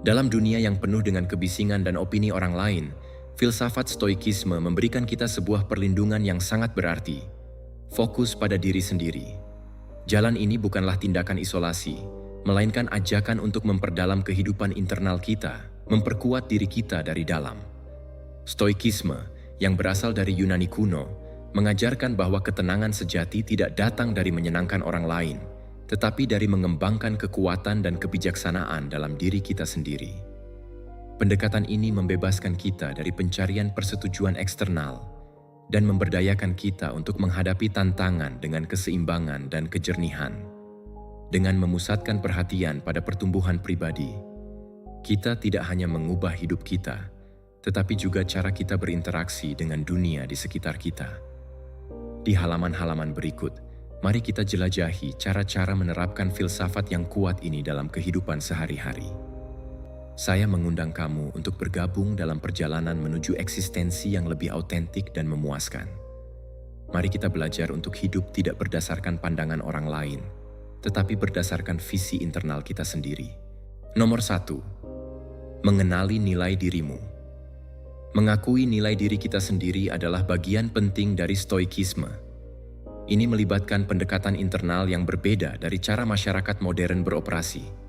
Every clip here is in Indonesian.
Dalam dunia yang penuh dengan kebisingan dan opini orang lain, filsafat stoikisme memberikan kita sebuah perlindungan yang sangat berarti. Fokus pada diri sendiri. Jalan ini bukanlah tindakan isolasi, melainkan ajakan untuk memperdalam kehidupan internal kita, memperkuat diri kita dari dalam. Stoikisme, yang berasal dari Yunani kuno, mengajarkan bahwa ketenangan sejati tidak datang dari menyenangkan orang lain, tetapi dari mengembangkan kekuatan dan kebijaksanaan dalam diri kita sendiri. Pendekatan ini membebaskan kita dari pencarian persetujuan eksternal dan memberdayakan kita untuk menghadapi tantangan dengan keseimbangan dan kejernihan. Dengan memusatkan perhatian pada pertumbuhan pribadi, kita tidak hanya mengubah hidup kita, tetapi juga cara kita berinteraksi dengan dunia di sekitar kita. Di halaman-halaman berikut, mari kita jelajahi cara-cara menerapkan filsafat yang kuat ini dalam kehidupan sehari-hari. Saya mengundang kamu untuk bergabung dalam perjalanan menuju eksistensi yang lebih autentik dan memuaskan. Mari kita belajar untuk hidup tidak berdasarkan pandangan orang lain, tetapi berdasarkan visi internal kita sendiri. Nomor 1. Mengenali nilai dirimu. Mengakui nilai diri kita sendiri adalah bagian penting dari stoikisme. Ini melibatkan pendekatan internal yang berbeda dari cara masyarakat modern beroperasi.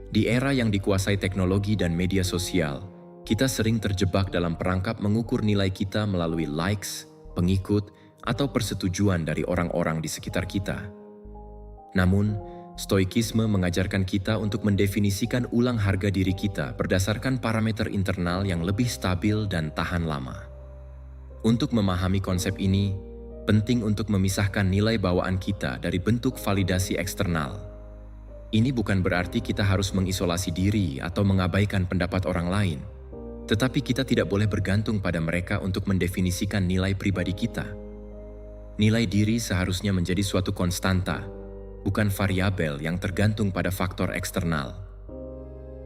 Di era yang dikuasai teknologi dan media sosial, kita sering terjebak dalam perangkap mengukur nilai kita melalui likes, pengikut, atau persetujuan dari orang-orang di sekitar kita. Namun, stoikisme mengajarkan kita untuk mendefinisikan ulang harga diri kita berdasarkan parameter internal yang lebih stabil dan tahan lama. Untuk memahami konsep ini, penting untuk memisahkan nilai bawaan kita dari bentuk validasi eksternal. Ini bukan berarti kita harus mengisolasi diri atau mengabaikan pendapat orang lain, tetapi kita tidak boleh bergantung pada mereka untuk mendefinisikan nilai pribadi kita. Nilai diri seharusnya menjadi suatu konstanta, bukan variabel yang tergantung pada faktor eksternal.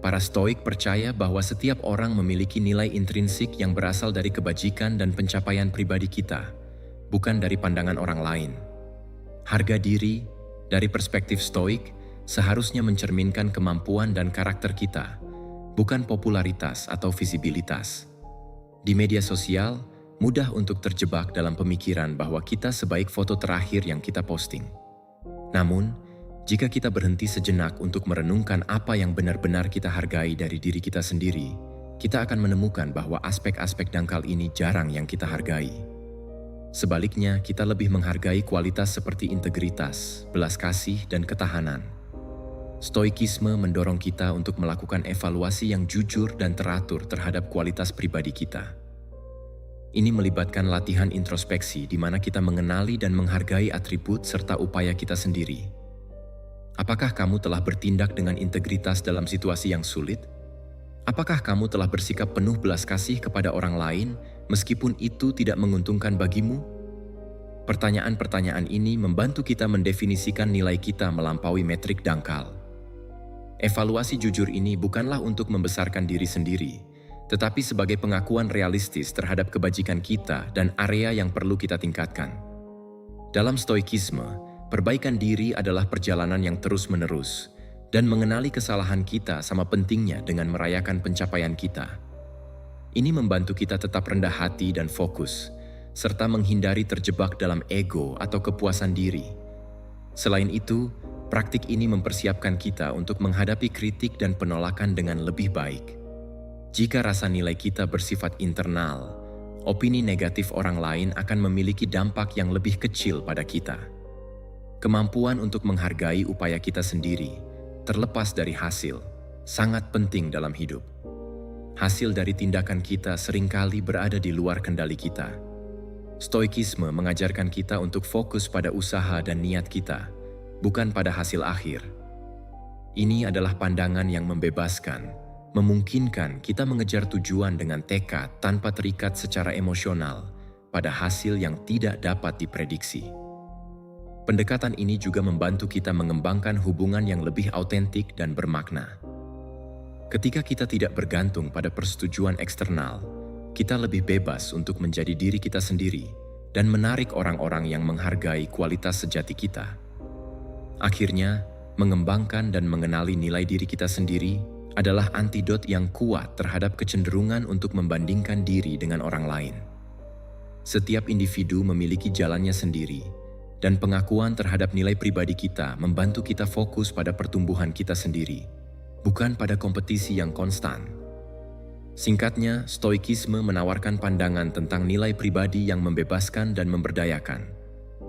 Para Stoik percaya bahwa setiap orang memiliki nilai intrinsik yang berasal dari kebajikan dan pencapaian pribadi kita, bukan dari pandangan orang lain. Harga diri, dari perspektif Stoik, seharusnya mencerminkan kemampuan dan karakter kita, bukan popularitas atau visibilitas. Di media sosial, mudah untuk terjebak dalam pemikiran bahwa kita sebaik foto terakhir yang kita posting. Namun, jika kita berhenti sejenak untuk merenungkan apa yang benar-benar kita hargai dari diri kita sendiri, kita akan menemukan bahwa aspek-aspek dangkal ini jarang yang kita hargai. Sebaliknya, kita lebih menghargai kualitas seperti integritas, belas kasih, dan ketahanan. Stoikisme mendorong kita untuk melakukan evaluasi yang jujur dan teratur terhadap kualitas pribadi kita. Ini melibatkan latihan introspeksi di mana kita mengenali dan menghargai atribut serta upaya kita sendiri. Apakah kamu telah bertindak dengan integritas dalam situasi yang sulit? Apakah kamu telah bersikap penuh belas kasih kepada orang lain meskipun itu tidak menguntungkan bagimu? Pertanyaan-pertanyaan ini membantu kita mendefinisikan nilai kita melampaui metrik dangkal. Evaluasi jujur ini bukanlah untuk membesarkan diri sendiri, tetapi sebagai pengakuan realistis terhadap kebajikan kita dan area yang perlu kita tingkatkan. Dalam stoikisme, perbaikan diri adalah perjalanan yang terus-menerus, dan mengenali kesalahan kita sama pentingnya dengan merayakan pencapaian kita. Ini membantu kita tetap rendah hati dan fokus, serta menghindari terjebak dalam ego atau kepuasan diri. Selain itu, praktik ini mempersiapkan kita untuk menghadapi kritik dan penolakan dengan lebih baik. Jika rasa nilai kita bersifat internal, opini negatif orang lain akan memiliki dampak yang lebih kecil pada kita. Kemampuan untuk menghargai upaya kita sendiri, terlepas dari hasil, sangat penting dalam hidup. Hasil dari tindakan kita seringkali berada di luar kendali kita. Stoikisme mengajarkan kita untuk fokus pada usaha dan niat kita, bukan pada hasil akhir. Ini adalah pandangan yang membebaskan, memungkinkan kita mengejar tujuan dengan tekad tanpa terikat secara emosional pada hasil yang tidak dapat diprediksi. Pendekatan ini juga membantu kita mengembangkan hubungan yang lebih autentik dan bermakna. Ketika kita tidak bergantung pada persetujuan eksternal, kita lebih bebas untuk menjadi diri kita sendiri dan menarik orang-orang yang menghargai kualitas sejati kita. Akhirnya, mengembangkan dan mengenali nilai diri kita sendiri adalah antidot yang kuat terhadap kecenderungan untuk membandingkan diri dengan orang lain. Setiap individu memiliki jalannya sendiri, dan pengakuan terhadap nilai pribadi kita membantu kita fokus pada pertumbuhan kita sendiri, bukan pada kompetisi yang konstan. Singkatnya, Stoikisme menawarkan pandangan tentang nilai pribadi yang membebaskan dan memberdayakan,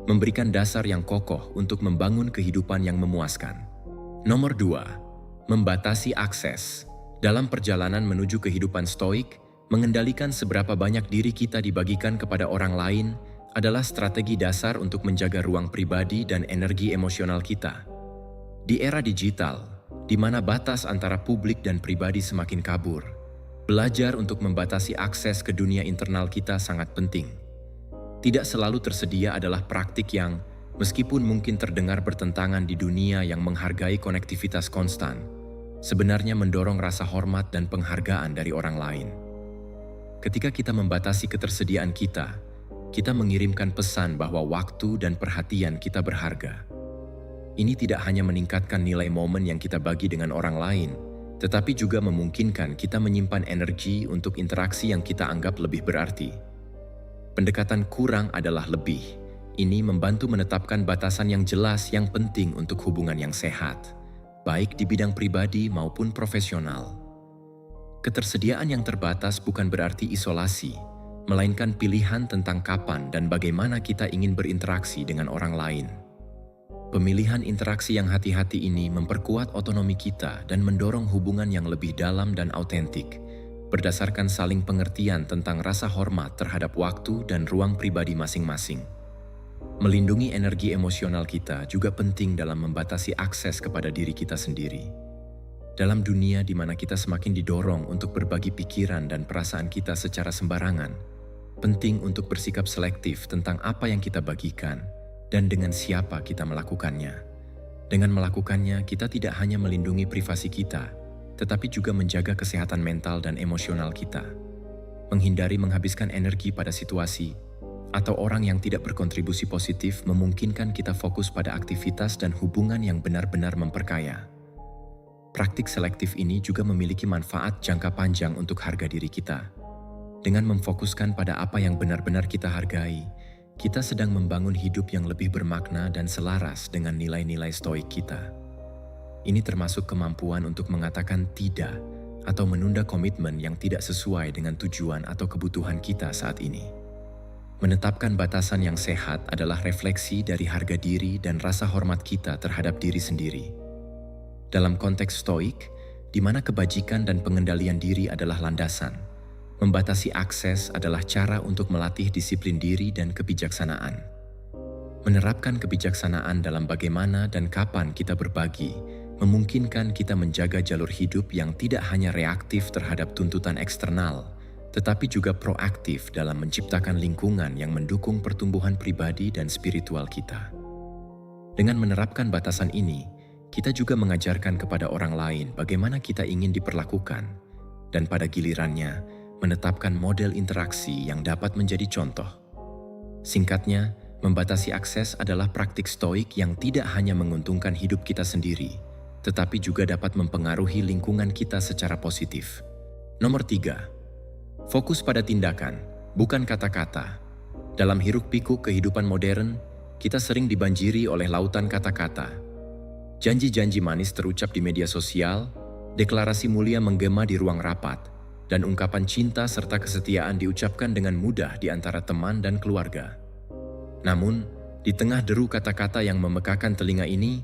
memberikan dasar yang kokoh untuk membangun kehidupan yang memuaskan. Nomor 2, membatasi akses. Dalam perjalanan menuju kehidupan stoik, mengendalikan seberapa banyak diri kita dibagikan kepada orang lain adalah strategi dasar untuk menjaga ruang pribadi dan energi emosional kita. Di era digital, di mana batas antara publik dan pribadi semakin kabur, belajar untuk membatasi akses ke dunia internal kita sangat penting. Tidak selalu tersedia adalah praktik yang, meskipun mungkin terdengar bertentangan di dunia yang menghargai konektivitas konstan, sebenarnya mendorong rasa hormat dan penghargaan dari orang lain. Ketika kita membatasi ketersediaan kita mengirimkan pesan bahwa waktu dan perhatian kita berharga. Ini tidak hanya meningkatkan nilai momen yang kita bagi dengan orang lain, tetapi juga memungkinkan kita menyimpan energi untuk interaksi yang kita anggap lebih berarti. Pendekatan kurang adalah lebih. Ini membantu menetapkan batasan yang jelas yang penting untuk hubungan yang sehat, baik di bidang pribadi maupun profesional. Ketersediaan yang terbatas bukan berarti isolasi, melainkan pilihan tentang kapan dan bagaimana kita ingin berinteraksi dengan orang lain. Pemilihan interaksi yang hati-hati ini memperkuat otonomi kita dan mendorong hubungan yang lebih dalam dan autentik, berdasarkan saling pengertian tentang rasa hormat terhadap waktu dan ruang pribadi masing-masing. Melindungi energi emosional kita juga penting dalam membatasi akses kepada diri kita sendiri. Dalam dunia di mana kita semakin didorong untuk berbagi pikiran dan perasaan kita secara sembarangan, penting untuk bersikap selektif tentang apa yang kita bagikan dan dengan siapa kita melakukannya. Dengan melakukannya, kita tidak hanya melindungi privasi kita, tetapi juga menjaga kesehatan mental dan emosional kita. Menghindari menghabiskan energi pada situasi atau orang yang tidak berkontribusi positif memungkinkan kita fokus pada aktivitas dan hubungan yang benar-benar memperkaya. Praktik selektif ini juga memiliki manfaat jangka panjang untuk harga diri kita. Dengan memfokuskan pada apa yang benar-benar kita hargai, kita sedang membangun hidup yang lebih bermakna dan selaras dengan nilai-nilai stoik kita. Ini termasuk kemampuan untuk mengatakan tidak atau menunda komitmen yang tidak sesuai dengan tujuan atau kebutuhan kita saat ini. Menetapkan batasan yang sehat adalah refleksi dari harga diri dan rasa hormat kita terhadap diri sendiri. Dalam konteks stoik, di mana kebajikan dan pengendalian diri adalah landasan, membatasi akses adalah cara untuk melatih disiplin diri dan kebijaksanaan. Menerapkan kebijaksanaan dalam bagaimana dan kapan kita berbagi, memungkinkan kita menjaga jalur hidup yang tidak hanya reaktif terhadap tuntutan eksternal, tetapi juga proaktif dalam menciptakan lingkungan yang mendukung pertumbuhan pribadi dan spiritual kita. Dengan menerapkan batasan ini, kita juga mengajarkan kepada orang lain bagaimana kita ingin diperlakukan, dan pada gilirannya, menetapkan model interaksi yang dapat menjadi contoh. Singkatnya, membatasi akses adalah praktik stoik yang tidak hanya menguntungkan hidup kita sendiri, tetapi juga dapat mempengaruhi lingkungan kita secara positif. Nomor 3, fokus pada tindakan, bukan kata-kata. Dalam hiruk-pikuk kehidupan modern, kita sering dibanjiri oleh lautan kata-kata. Janji-janji manis terucap di media sosial, deklarasi mulia menggema di ruang rapat, dan ungkapan cinta serta kesetiaan diucapkan dengan mudah di antara teman dan keluarga. Namun, di tengah deru kata-kata yang memekakan telinga ini,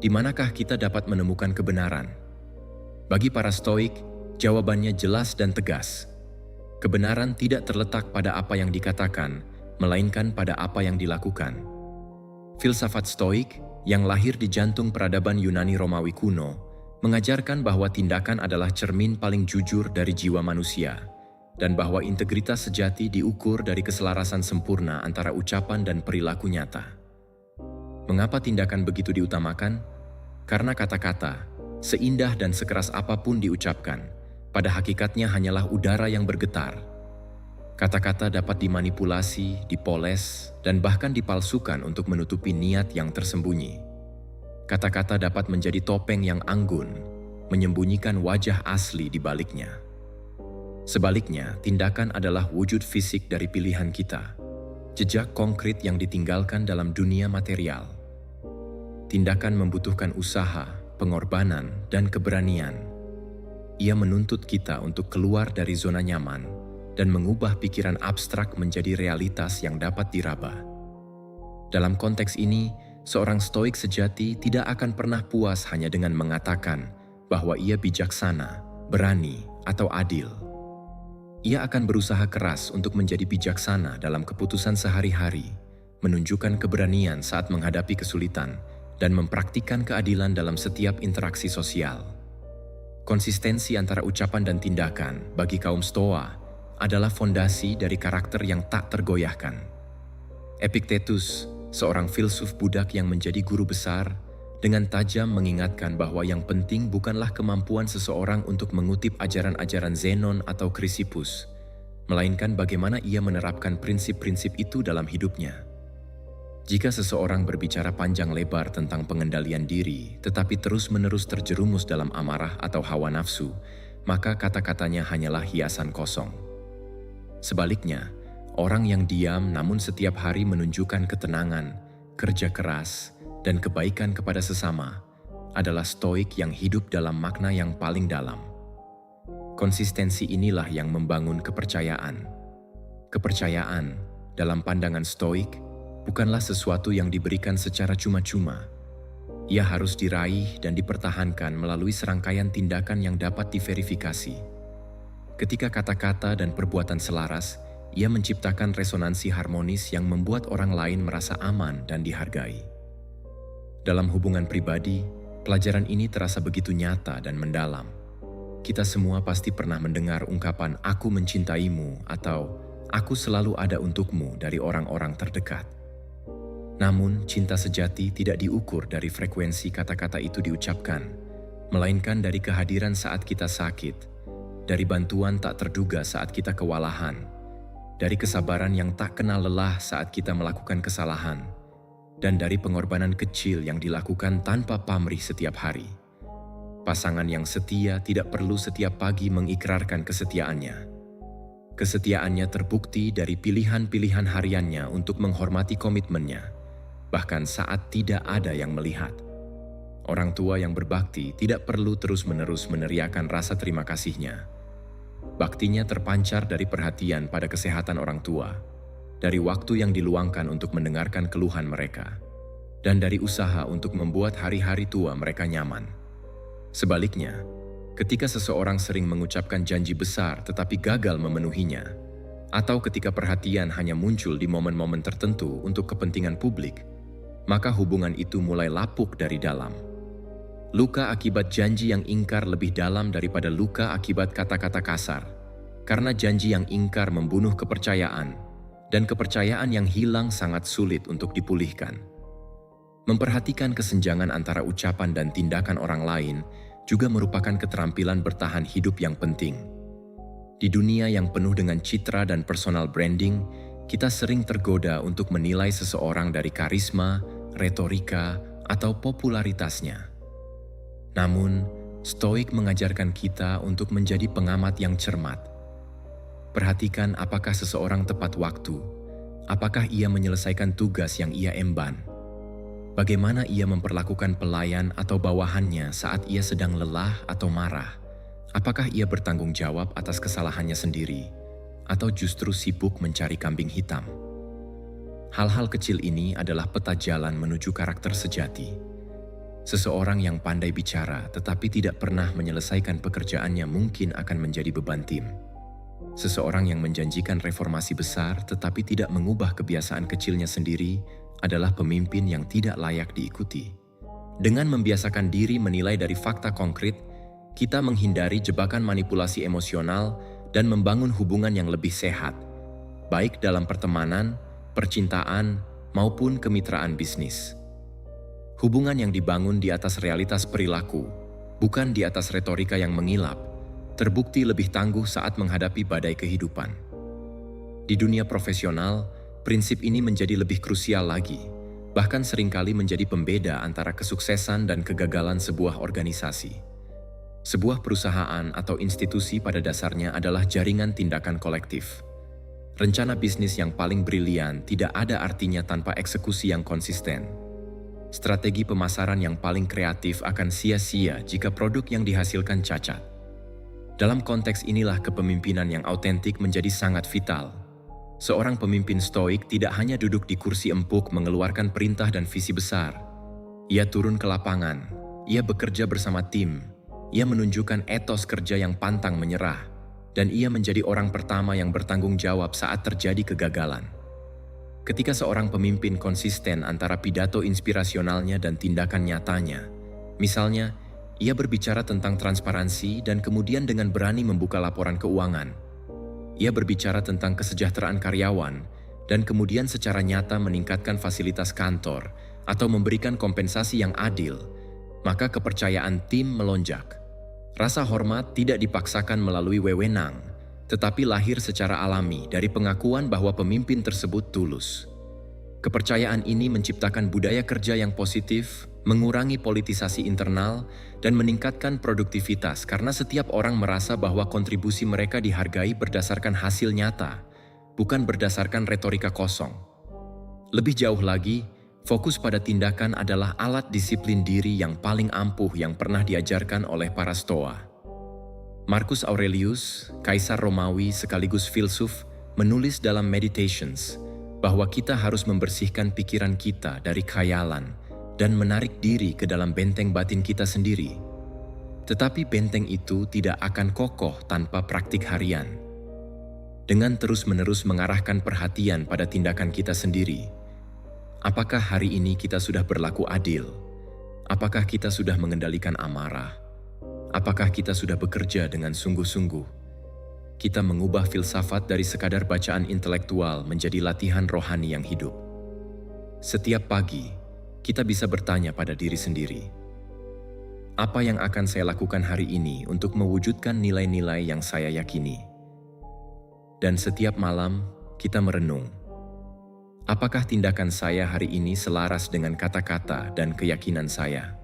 di manakah kita dapat menemukan kebenaran? Bagi para stoik, jawabannya jelas dan tegas. Kebenaran tidak terletak pada apa yang dikatakan, melainkan pada apa yang dilakukan. Filsafat stoik, yang lahir di jantung peradaban Yunani Romawi kuno, mengajarkan bahwa tindakan adalah cermin paling jujur dari jiwa manusia, dan bahwa integritas sejati diukur dari keselarasan sempurna antara ucapan dan perilaku nyata. Mengapa tindakan begitu diutamakan? Karena kata-kata, seindah dan sekeras apapun diucapkan, pada hakikatnya hanyalah udara yang bergetar. Kata-kata dapat dimanipulasi, dipoles, dan bahkan dipalsukan untuk menutupi niat yang tersembunyi. Kata-kata dapat menjadi topeng yang anggun, menyembunyikan wajah asli di baliknya. Sebaliknya, tindakan adalah wujud fisik dari pilihan kita, jejak konkret yang ditinggalkan dalam dunia material. Tindakan membutuhkan usaha, pengorbanan, dan keberanian. Ia menuntut kita untuk keluar dari zona nyaman dan mengubah pikiran abstrak menjadi realitas yang dapat diraba. Dalam konteks ini, seorang stoik sejati tidak akan pernah puas hanya dengan mengatakan bahwa ia bijaksana, berani, atau adil. Ia akan berusaha keras untuk menjadi bijaksana dalam keputusan sehari-hari, menunjukkan keberanian saat menghadapi kesulitan, dan mempraktikkan keadilan dalam setiap interaksi sosial. Konsistensi antara ucapan dan tindakan bagi kaum Stoa adalah fondasi dari karakter yang tak tergoyahkan. Epictetus, seorang filsuf budak yang menjadi guru besar, dengan tajam mengingatkan bahwa yang penting bukanlah kemampuan seseorang untuk mengutip ajaran-ajaran Zenon atau Chrysippus, melainkan bagaimana ia menerapkan prinsip-prinsip itu dalam hidupnya. Jika seseorang berbicara panjang lebar tentang pengendalian diri, tetapi terus-menerus terjerumus dalam amarah atau hawa nafsu, maka kata-katanya hanyalah hiasan kosong. Sebaliknya, orang yang diam namun setiap hari menunjukkan ketenangan, kerja keras, dan kebaikan kepada sesama adalah stoik yang hidup dalam makna yang paling dalam. Konsistensi inilah yang membangun kepercayaan. Kepercayaan, dalam pandangan stoik, bukanlah sesuatu yang diberikan secara cuma-cuma. Ia harus diraih dan dipertahankan melalui serangkaian tindakan yang dapat diverifikasi. Ketika kata-kata dan perbuatan selaras, ia menciptakan resonansi harmonis yang membuat orang lain merasa aman dan dihargai. Dalam hubungan pribadi, pelajaran ini terasa begitu nyata dan mendalam. Kita semua pasti pernah mendengar ungkapan "aku mencintaimu" atau "aku selalu ada untukmu" dari orang-orang terdekat. Namun, cinta sejati tidak diukur dari frekuensi kata-kata itu diucapkan, melainkan dari kehadiran saat kita sakit, dari bantuan tak terduga saat kita kewalahan, dari kesabaran yang tak kenal lelah saat kita melakukan kesalahan, dan dari pengorbanan kecil yang dilakukan tanpa pamrih setiap hari. Pasangan yang setia tidak perlu setiap pagi mengikrarkan kesetiaannya. Kesetiaannya terbukti dari pilihan-pilihan hariannya untuk menghormati komitmennya, bahkan saat tidak ada yang melihat. Orang tua yang berbakti tidak perlu terus-menerus meneriakan rasa terima kasihnya. Baktinya terpancar dari perhatian pada kesehatan orang tua, dari waktu yang diluangkan untuk mendengarkan keluhan mereka, dan dari usaha untuk membuat hari-hari tua mereka nyaman. Sebaliknya, ketika seseorang sering mengucapkan janji besar tetapi gagal memenuhinya, atau ketika perhatian hanya muncul di momen-momen tertentu untuk kepentingan publik, maka hubungan itu mulai lapuk dari dalam. Luka akibat janji yang ingkar lebih dalam daripada luka akibat kata-kata kasar, karena janji yang ingkar membunuh kepercayaan, dan kepercayaan yang hilang sangat sulit untuk dipulihkan. Memperhatikan kesenjangan antara ucapan dan tindakan orang lain juga merupakan keterampilan bertahan hidup yang penting. Di dunia yang penuh dengan citra dan personal branding, kita sering tergoda untuk menilai seseorang dari karisma, retorika, atau popularitasnya. Namun, Stoik mengajarkan kita untuk menjadi pengamat yang cermat. Perhatikan apakah seseorang tepat waktu, apakah ia menyelesaikan tugas yang ia emban, bagaimana ia memperlakukan pelayan atau bawahannya saat ia sedang lelah atau marah, apakah ia bertanggung jawab atas kesalahannya sendiri, atau justru sibuk mencari kambing hitam. Hal-hal kecil ini adalah peta jalan menuju karakter sejati. Seseorang yang pandai bicara tetapi tidak pernah menyelesaikan pekerjaannya mungkin akan menjadi beban tim. Seseorang yang menjanjikan reformasi besar tetapi tidak mengubah kebiasaan kecilnya sendiri adalah pemimpin yang tidak layak diikuti. Dengan membiasakan diri menilai dari fakta konkret, kita menghindari jebakan manipulasi emosional dan membangun hubungan yang lebih sehat, baik dalam pertemanan, percintaan, maupun kemitraan bisnis. Hubungan yang dibangun di atas realitas perilaku, bukan di atas retorika yang mengilap, terbukti lebih tangguh saat menghadapi badai kehidupan. Di dunia profesional, prinsip ini menjadi lebih krusial lagi, bahkan seringkali menjadi pembeda antara kesuksesan dan kegagalan sebuah organisasi. Sebuah perusahaan atau institusi pada dasarnya adalah jaringan tindakan kolektif. Rencana bisnis yang paling brilian tidak ada artinya tanpa eksekusi yang konsisten. Strategi pemasaran yang paling kreatif akan sia-sia jika produk yang dihasilkan cacat. Dalam konteks inilah kepemimpinan yang autentik menjadi sangat vital. Seorang pemimpin stoik tidak hanya duduk di kursi empuk mengeluarkan perintah dan visi besar. Ia turun ke lapangan, ia bekerja bersama tim, ia menunjukkan etos kerja yang pantang menyerah, dan ia menjadi orang pertama yang bertanggung jawab saat terjadi kegagalan. Ketika seorang pemimpin konsisten antara pidato inspirasionalnya dan tindakan nyatanya, misalnya, ia berbicara tentang transparansi dan kemudian dengan berani membuka laporan keuangan. Ia berbicara tentang kesejahteraan karyawan dan kemudian secara nyata meningkatkan fasilitas kantor atau memberikan kompensasi yang adil, maka kepercayaan tim melonjak. Rasa hormat tidak dipaksakan melalui wewenang, tetapi lahir secara alami dari pengakuan bahwa pemimpin tersebut tulus. Kepercayaan ini menciptakan budaya kerja yang positif, mengurangi politisasi internal, dan meningkatkan produktivitas karena setiap orang merasa bahwa kontribusi mereka dihargai berdasarkan hasil nyata, bukan berdasarkan retorika kosong. Lebih jauh lagi, fokus pada tindakan adalah alat disiplin diri yang paling ampuh yang pernah diajarkan oleh para Stoa. Marcus Aurelius, kaisar Romawi sekaligus filsuf, menulis dalam Meditations bahwa kita harus membersihkan pikiran kita dari khayalan dan menarik diri ke dalam benteng batin kita sendiri. Tetapi benteng itu tidak akan kokoh tanpa praktik harian. Dengan terus-menerus mengarahkan perhatian pada tindakan kita sendiri, apakah hari ini kita sudah berlaku adil? Apakah kita sudah mengendalikan amarah? Apakah kita sudah bekerja dengan sungguh-sungguh? Kita mengubah filsafat dari sekadar bacaan intelektual menjadi latihan rohani yang hidup. Setiap pagi, kita bisa bertanya pada diri sendiri, apa yang akan saya lakukan hari ini untuk mewujudkan nilai-nilai yang saya yakini? Dan setiap malam, kita merenung, apakah tindakan saya hari ini selaras dengan kata-kata dan keyakinan saya?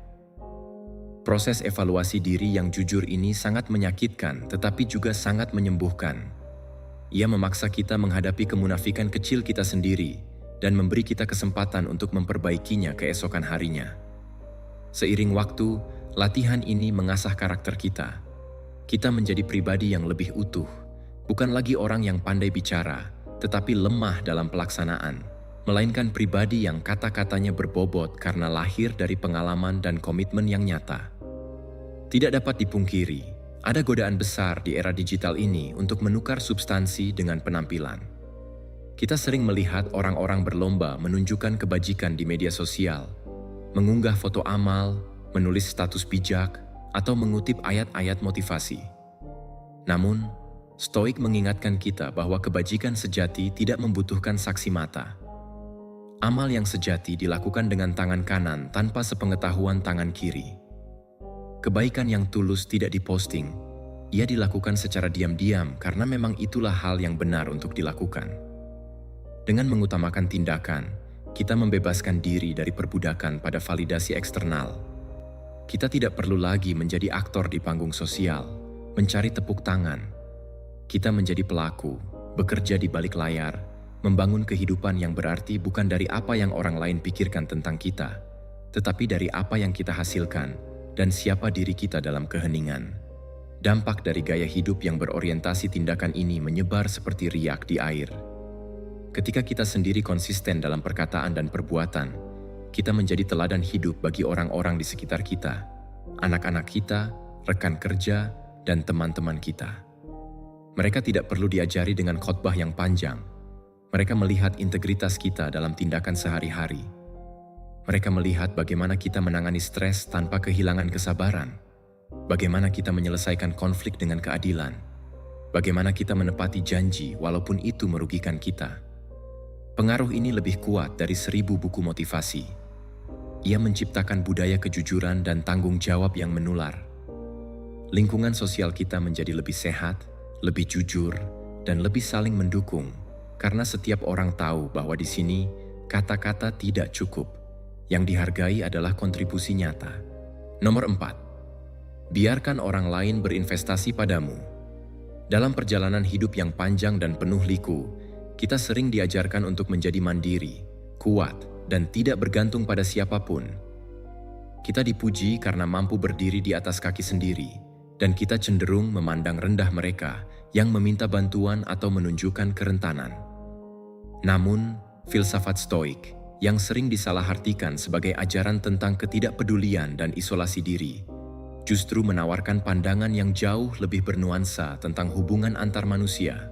Proses evaluasi diri yang jujur ini sangat menyakitkan tetapi juga sangat menyembuhkan. Ia memaksa kita menghadapi kemunafikan kecil kita sendiri dan memberi kita kesempatan untuk memperbaikinya keesokan harinya. Seiring waktu, latihan ini mengasah karakter kita. Kita menjadi pribadi yang lebih utuh, bukan lagi orang yang pandai bicara, tetapi lemah dalam pelaksanaan, melainkan pribadi yang kata-katanya berbobot karena lahir dari pengalaman dan komitmen yang nyata. Tidak dapat dipungkiri, ada godaan besar di era digital ini untuk menukar substansi dengan penampilan. Kita sering melihat orang-orang berlomba menunjukkan kebajikan di media sosial, mengunggah foto amal, menulis status bijak, atau mengutip ayat-ayat motivasi. Namun, Stoik mengingatkan kita bahwa kebajikan sejati tidak membutuhkan saksi mata. Amal yang sejati dilakukan dengan tangan kanan tanpa sepengetahuan tangan kiri. Kebaikan yang tulus tidak diposting, ia dilakukan secara diam-diam karena memang itulah hal yang benar untuk dilakukan. Dengan mengutamakan tindakan, kita membebaskan diri dari perbudakan pada validasi eksternal. Kita tidak perlu lagi menjadi aktor di panggung sosial, mencari tepuk tangan. Kita menjadi pelaku, bekerja di balik layar, membangun kehidupan yang berarti bukan dari apa yang orang lain pikirkan tentang kita, tetapi dari apa yang kita hasilkan dan siapa diri kita dalam keheningan. Dampak dari gaya hidup yang berorientasi tindakan ini menyebar seperti riak di air. Ketika kita sendiri konsisten dalam perkataan dan perbuatan, kita menjadi teladan hidup bagi orang-orang di sekitar kita, anak-anak kita, rekan kerja, dan teman-teman kita. Mereka tidak perlu diajari dengan khotbah yang panjang. Mereka melihat integritas kita dalam tindakan sehari-hari. Mereka melihat bagaimana kita menangani stres tanpa kehilangan kesabaran, bagaimana kita menyelesaikan konflik dengan keadilan, bagaimana kita menepati janji walaupun itu merugikan kita. Pengaruh ini lebih kuat dari 1000 buku motivasi. Ia menciptakan budaya kejujuran dan tanggung jawab yang menular. Lingkungan sosial kita menjadi lebih sehat, lebih jujur, dan lebih saling mendukung, karena setiap orang tahu bahwa di sini kata-kata tidak cukup. Yang dihargai adalah kontribusi nyata. Nomor 4. Biarkan orang lain berinvestasi padamu. Dalam perjalanan hidup yang panjang dan penuh liku, kita sering diajarkan untuk menjadi mandiri, kuat, dan tidak bergantung pada siapapun. Kita dipuji karena mampu berdiri di atas kaki sendiri, dan kita cenderung memandang rendah mereka yang meminta bantuan atau menunjukkan kerentanan. Namun, filsafat Stoik yang sering disalahartikan sebagai ajaran tentang ketidakpedulian dan isolasi diri, justru menawarkan pandangan yang jauh lebih bernuansa tentang hubungan antar manusia.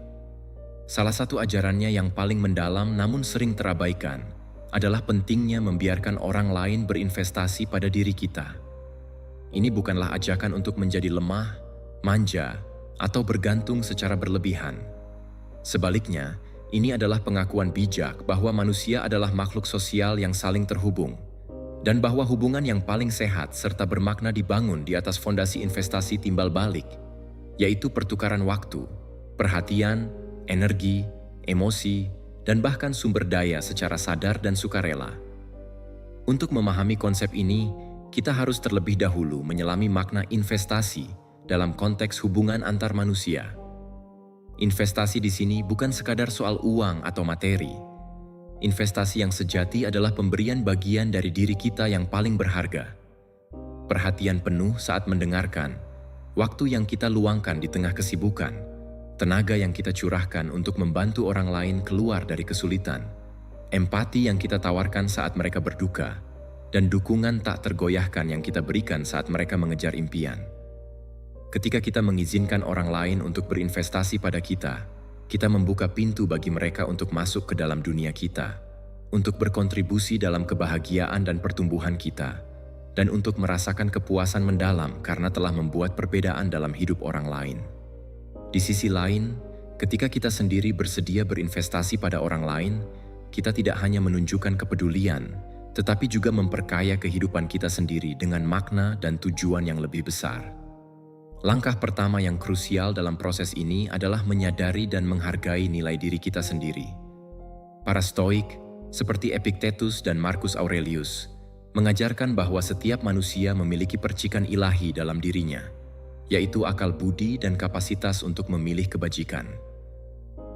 Salah satu ajarannya yang paling mendalam namun sering terabaikan adalah pentingnya membiarkan orang lain berinvestasi pada diri kita. Ini bukanlah ajakan untuk menjadi lemah, manja, atau bergantung secara berlebihan. Sebaliknya, ini adalah pengakuan bijak bahwa manusia adalah makhluk sosial yang saling terhubung, dan bahwa hubungan yang paling sehat serta bermakna dibangun di atas fondasi investasi timbal balik, yaitu pertukaran waktu, perhatian, energi, emosi, dan bahkan sumber daya secara sadar dan sukarela. Untuk memahami konsep ini, kita harus terlebih dahulu menyelami makna investasi dalam konteks hubungan antar manusia. Investasi di sini bukan sekadar soal uang atau materi. Investasi yang sejati adalah pemberian bagian dari diri kita yang paling berharga. Perhatian penuh saat mendengarkan, waktu yang kita luangkan di tengah kesibukan, tenaga yang kita curahkan untuk membantu orang lain keluar dari kesulitan, empati yang kita tawarkan saat mereka berduka, dan dukungan tak tergoyahkan yang kita berikan saat mereka mengejar impian. Ketika kita mengizinkan orang lain untuk berinvestasi pada kita membuka pintu bagi mereka untuk masuk ke dalam dunia kita, untuk berkontribusi dalam kebahagiaan dan pertumbuhan kita, dan untuk merasakan kepuasan mendalam karena telah membuat perbedaan dalam hidup orang lain. Di sisi lain, ketika kita sendiri bersedia berinvestasi pada orang lain, kita tidak hanya menunjukkan kepedulian, tetapi juga memperkaya kehidupan kita sendiri dengan makna dan tujuan yang lebih besar. Langkah pertama yang krusial dalam proses ini adalah menyadari dan menghargai nilai diri kita sendiri. Para Stoik, seperti Epictetus dan Marcus Aurelius, mengajarkan bahwa setiap manusia memiliki percikan ilahi dalam dirinya, yaitu akal budi dan kapasitas untuk memilih kebajikan.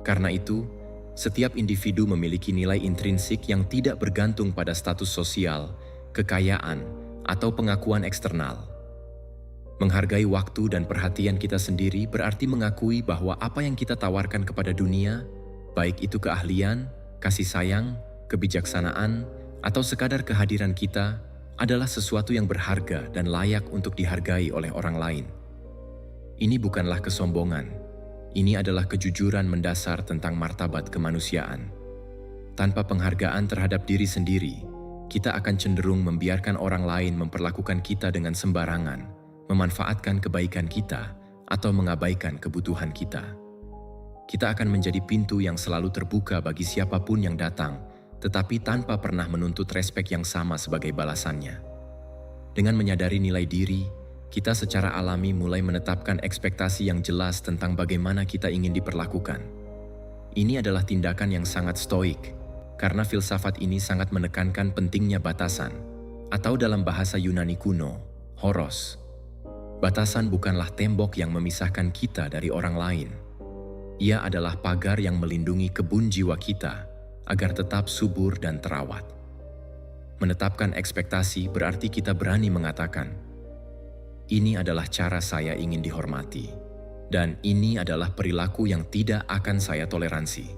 Karena itu, setiap individu memiliki nilai intrinsik yang tidak bergantung pada status sosial, kekayaan, atau pengakuan eksternal. Menghargai waktu dan perhatian kita sendiri berarti mengakui bahwa apa yang kita tawarkan kepada dunia, baik itu keahlian, kasih sayang, kebijaksanaan, atau sekadar kehadiran kita, adalah sesuatu yang berharga dan layak untuk dihargai oleh orang lain. Ini bukanlah kesombongan, ini adalah kejujuran mendasar tentang martabat kemanusiaan. Tanpa penghargaan terhadap diri sendiri, kita akan cenderung membiarkan orang lain memperlakukan kita dengan sembarangan, memanfaatkan kebaikan kita, atau mengabaikan kebutuhan kita. Kita akan menjadi pintu yang selalu terbuka bagi siapapun yang datang, tetapi tanpa pernah menuntut respek yang sama sebagai balasannya. Dengan menyadari nilai diri, kita secara alami mulai menetapkan ekspektasi yang jelas tentang bagaimana kita ingin diperlakukan. Ini adalah tindakan yang sangat stoik, karena filsafat ini sangat menekankan pentingnya batasan, atau dalam bahasa Yunani kuno, horos. Batasan bukanlah tembok yang memisahkan kita dari orang lain. Ia adalah pagar yang melindungi kebun jiwa kita agar tetap subur dan terawat. Menetapkan ekspektasi berarti kita berani mengatakan, ini adalah cara saya ingin dihormati, dan ini adalah perilaku yang tidak akan saya toleransi.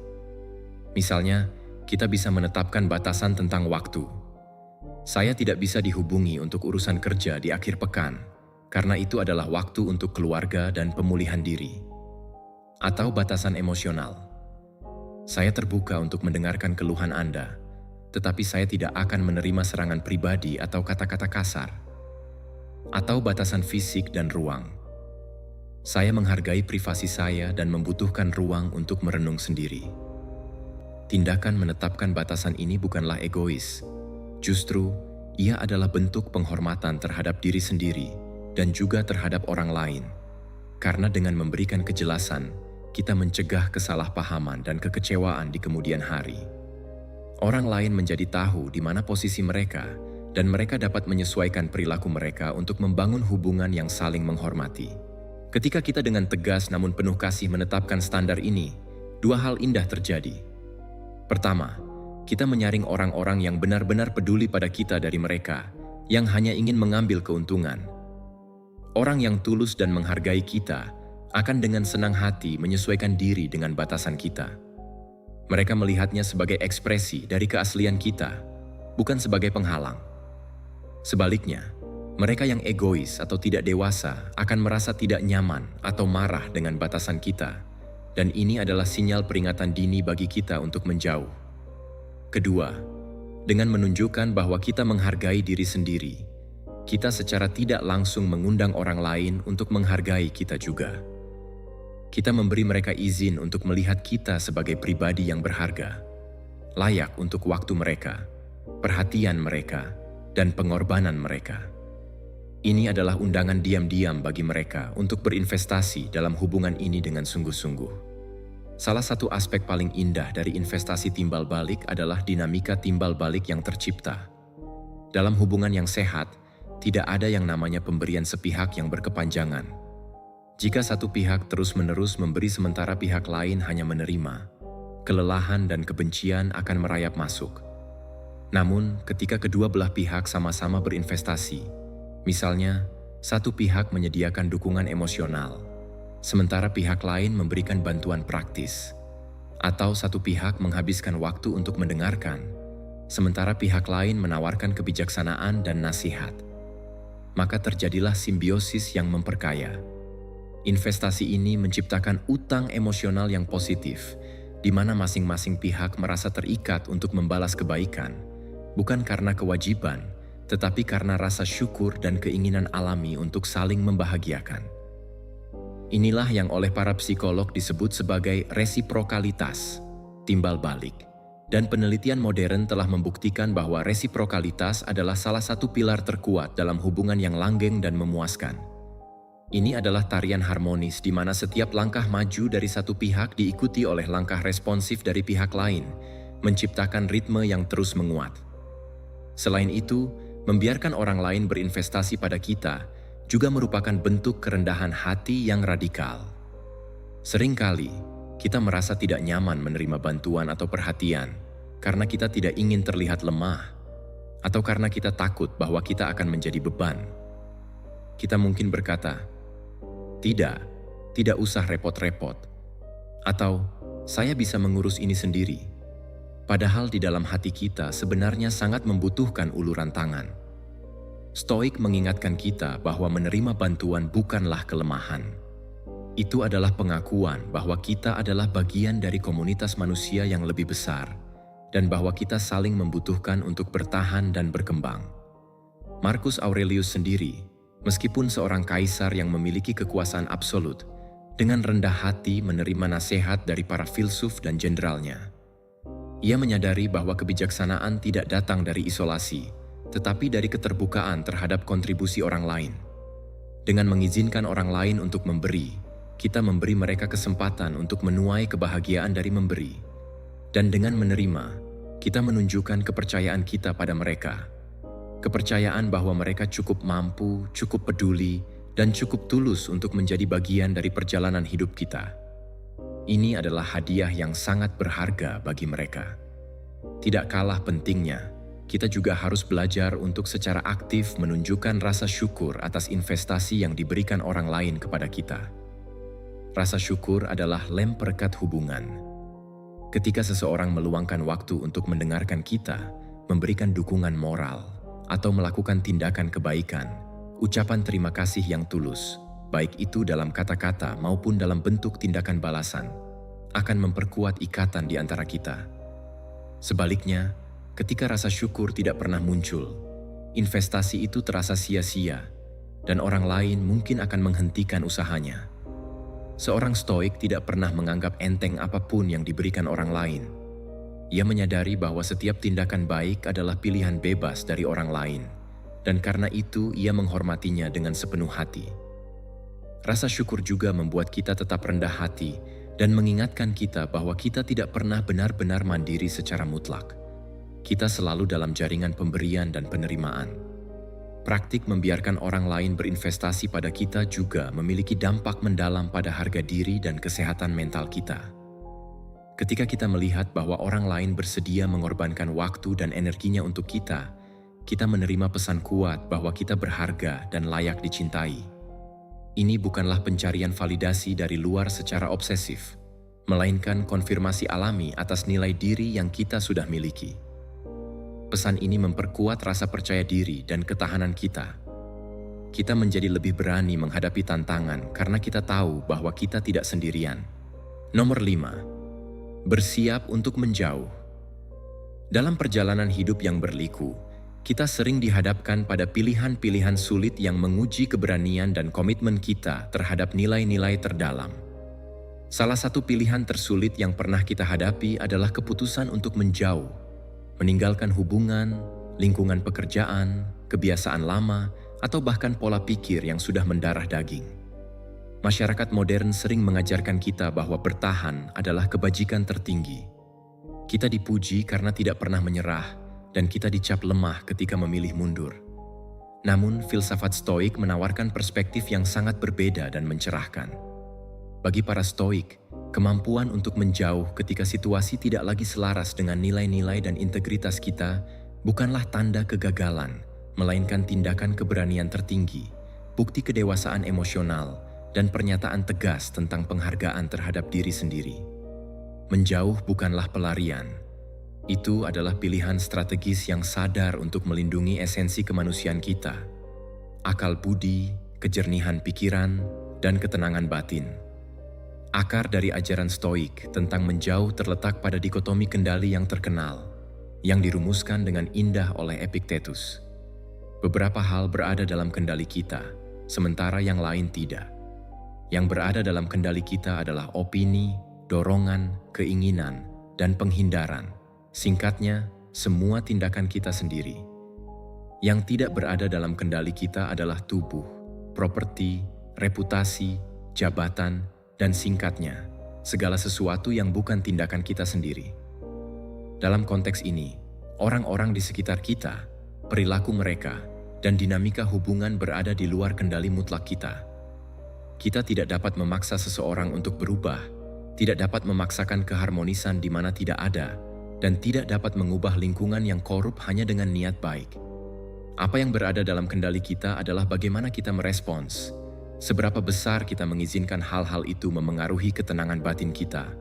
Misalnya, kita bisa menetapkan batasan tentang waktu. Saya tidak bisa dihubungi untuk urusan kerja di akhir pekan, karena itu adalah waktu untuk keluarga dan pemulihan diri. Atau batasan emosional. Saya terbuka untuk mendengarkan keluhan Anda, tetapi saya tidak akan menerima serangan pribadi atau kata-kata kasar. Atau batasan fisik dan ruang. Saya menghargai privasi saya dan membutuhkan ruang untuk merenung sendiri. Tindakan menetapkan batasan ini bukanlah egois. Justru, ia adalah bentuk penghormatan terhadap diri sendiri dan juga terhadap orang lain. Karena dengan memberikan kejelasan, kita mencegah kesalahpahaman dan kekecewaan di kemudian hari. Orang lain menjadi tahu di mana posisi mereka dan mereka dapat menyesuaikan perilaku mereka untuk membangun hubungan yang saling menghormati. Ketika kita dengan tegas namun penuh kasih menetapkan standar ini, dua hal indah terjadi. Pertama, kita menyaring orang-orang yang benar-benar peduli pada kita dari mereka, yang hanya ingin mengambil keuntungan. Orang yang tulus dan menghargai kita akan dengan senang hati menyesuaikan diri dengan batasan kita. Mereka melihatnya sebagai ekspresi dari keaslian kita, bukan sebagai penghalang. Sebaliknya, mereka yang egois atau tidak dewasa akan merasa tidak nyaman atau marah dengan batasan kita, dan ini adalah sinyal peringatan dini bagi kita untuk menjauh. Kedua, dengan menunjukkan bahwa kita menghargai diri sendiri, kita secara tidak langsung mengundang orang lain untuk menghargai kita juga. Kita memberi mereka izin untuk melihat kita sebagai pribadi yang berharga, layak untuk waktu mereka, perhatian mereka, dan pengorbanan mereka. Ini adalah undangan diam-diam bagi mereka untuk berinvestasi dalam hubungan ini dengan sungguh-sungguh. Salah satu aspek paling indah dari investasi timbal balik adalah dinamika timbal balik yang tercipta. Dalam hubungan yang sehat, tidak ada yang namanya pemberian sepihak yang berkepanjangan. Jika satu pihak terus-menerus memberi sementara pihak lain hanya menerima, kelelahan dan kebencian akan merayap masuk. Namun, ketika kedua belah pihak sama-sama berinvestasi, misalnya, satu pihak menyediakan dukungan emosional, sementara pihak lain memberikan bantuan praktis, atau satu pihak menghabiskan waktu untuk mendengarkan, sementara pihak lain menawarkan kebijaksanaan dan nasihat, maka terjadilah simbiosis yang memperkaya. Investasi ini menciptakan utang emosional yang positif, di mana masing-masing pihak merasa terikat untuk membalas kebaikan, bukan karena kewajiban, tetapi karena rasa syukur dan keinginan alami untuk saling membahagiakan. Inilah yang oleh para psikolog disebut sebagai resiprokalitas, timbal balik. Dan penelitian modern telah membuktikan bahwa resiprokalitas adalah salah satu pilar terkuat dalam hubungan yang langgeng dan memuaskan. Ini adalah tarian harmonis di mana setiap langkah maju dari satu pihak diikuti oleh langkah responsif dari pihak lain, menciptakan ritme yang terus menguat. Selain itu, membiarkan orang lain berinvestasi pada kita juga merupakan bentuk kerendahan hati yang radikal. Seringkali, kita merasa tidak nyaman menerima bantuan atau perhatian karena kita tidak ingin terlihat lemah atau karena kita takut bahwa kita akan menjadi beban. Kita mungkin berkata, tidak usah repot-repot, atau saya bisa mengurus ini sendiri. Padahal di dalam hati kita sebenarnya sangat membutuhkan uluran tangan. Stoik mengingatkan kita bahwa menerima bantuan bukanlah kelemahan. Itu adalah pengakuan bahwa kita adalah bagian dari komunitas manusia yang lebih besar, dan bahwa kita saling membutuhkan untuk bertahan dan berkembang. Marcus Aurelius sendiri, meskipun seorang kaisar yang memiliki kekuasaan absolut, dengan rendah hati menerima nasihat dari para filsuf dan jenderalnya. Ia menyadari bahwa kebijaksanaan tidak datang dari isolasi, tetapi dari keterbukaan terhadap kontribusi orang lain. Dengan mengizinkan orang lain untuk memberi, kita memberi mereka kesempatan untuk menuai kebahagiaan dari memberi. Dan dengan menerima, kita menunjukkan kepercayaan kita pada mereka. Kepercayaan bahwa mereka cukup mampu, cukup peduli, dan cukup tulus untuk menjadi bagian dari perjalanan hidup kita. Ini adalah hadiah yang sangat berharga bagi mereka. Tidak kalah pentingnya, kita juga harus belajar untuk secara aktif menunjukkan rasa syukur atas investasi yang diberikan orang lain kepada kita. Rasa syukur adalah lem perekat hubungan. Ketika seseorang meluangkan waktu untuk mendengarkan kita, memberikan dukungan moral, atau melakukan tindakan kebaikan, ucapan terima kasih yang tulus, baik itu dalam kata-kata maupun dalam bentuk tindakan balasan, akan memperkuat ikatan di antara kita. Sebaliknya, ketika rasa syukur tidak pernah muncul, investasi itu terasa sia-sia, dan orang lain mungkin akan menghentikan usahanya. Seorang stoik tidak pernah menganggap enteng apapun yang diberikan orang lain. Ia menyadari bahwa setiap tindakan baik adalah pilihan bebas dari orang lain, dan karena itu ia menghormatinya dengan sepenuh hati. Rasa syukur juga membuat kita tetap rendah hati dan mengingatkan kita bahwa kita tidak pernah benar-benar mandiri secara mutlak. kita selalu dalam jaringan pemberian dan penerimaan. Praktik membiarkan orang lain berinvestasi pada kita juga memiliki dampak mendalam pada harga diri dan kesehatan mental kita. Ketika kita melihat bahwa orang lain bersedia mengorbankan waktu dan energinya untuk kita menerima pesan kuat bahwa kita berharga dan layak dicintai. Ini bukanlah pencarian validasi dari luar secara obsesif, melainkan konfirmasi alami atas nilai diri yang kita sudah miliki. Pesan ini memperkuat rasa percaya diri dan ketahanan kita. Kita menjadi lebih berani menghadapi tantangan karena kita tahu bahwa kita tidak sendirian. Nomor 5. Bersiap untuk menjauh. Dalam perjalanan hidup yang berliku, kita sering dihadapkan pada pilihan-pilihan sulit yang menguji keberanian dan komitmen kita terhadap nilai-nilai terdalam. Salah satu pilihan tersulit yang pernah kita hadapi adalah keputusan untuk menjauh, meninggalkan hubungan, lingkungan pekerjaan, kebiasaan lama, atau bahkan pola pikir yang sudah mendarah daging. Masyarakat modern sering mengajarkan kita bahwa bertahan adalah kebajikan tertinggi. Kita dipuji karena tidak pernah menyerah, dan kita dicap lemah ketika memilih mundur. Namun, filsafat Stoik menawarkan perspektif yang sangat berbeda dan mencerahkan. Bagi para Stoik, kemampuan untuk menjauh ketika situasi tidak lagi selaras dengan nilai-nilai dan integritas kita bukanlah tanda kegagalan, melainkan tindakan keberanian tertinggi, bukti kedewasaan emosional, dan pernyataan tegas tentang penghargaan terhadap diri sendiri. Menjauh bukanlah pelarian. Itu adalah pilihan strategis yang sadar untuk melindungi esensi kemanusiaan kita, akal budi, kejernihan pikiran, dan ketenangan batin. Akar dari ajaran Stoik tentang menjauh terletak pada dikotomi kendali yang terkenal, yang dirumuskan dengan indah oleh Epictetus. Beberapa hal berada dalam kendali kita, sementara yang lain tidak. Yang berada dalam kendali kita adalah opini, dorongan, keinginan, dan penghindaran. Singkatnya, semua tindakan kita sendiri. Yang tidak berada dalam kendali kita adalah tubuh, properti, reputasi, jabatan, dan singkatnya, segala sesuatu yang bukan tindakan kita sendiri. Dalam konteks ini, orang-orang di sekitar kita, perilaku mereka, dan dinamika hubungan berada di luar kendali mutlak kita. Kita tidak dapat memaksa seseorang untuk berubah, tidak dapat memaksakan keharmonisan di mana tidak ada, dan tidak dapat mengubah lingkungan yang korup hanya dengan niat baik. Apa yang berada dalam kendali kita adalah bagaimana kita merespons, seberapa besar kita mengizinkan hal-hal itu memengaruhi ketenangan batin kita,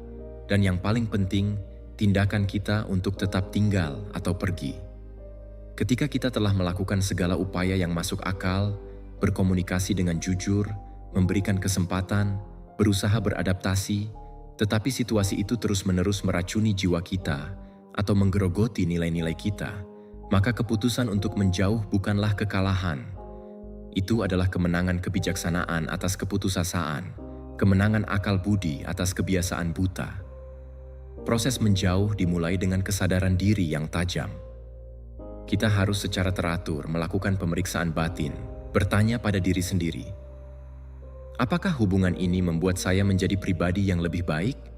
dan yang paling penting, tindakan kita untuk tetap tinggal atau pergi. Ketika kita telah melakukan segala upaya yang masuk akal, berkomunikasi dengan jujur, memberikan kesempatan, berusaha beradaptasi, tetapi situasi itu terus-menerus meracuni jiwa kita, atau menggerogoti nilai-nilai kita, maka keputusan untuk menjauh bukanlah kekalahan. Itu adalah kemenangan kebijaksanaan atas keputusasaan, kemenangan akal budi atas kebiasaan buta. Proses menjauh dimulai dengan kesadaran diri yang tajam. Kita harus secara teratur melakukan pemeriksaan batin, bertanya pada diri sendiri, apakah hubungan ini membuat saya menjadi pribadi yang lebih baik?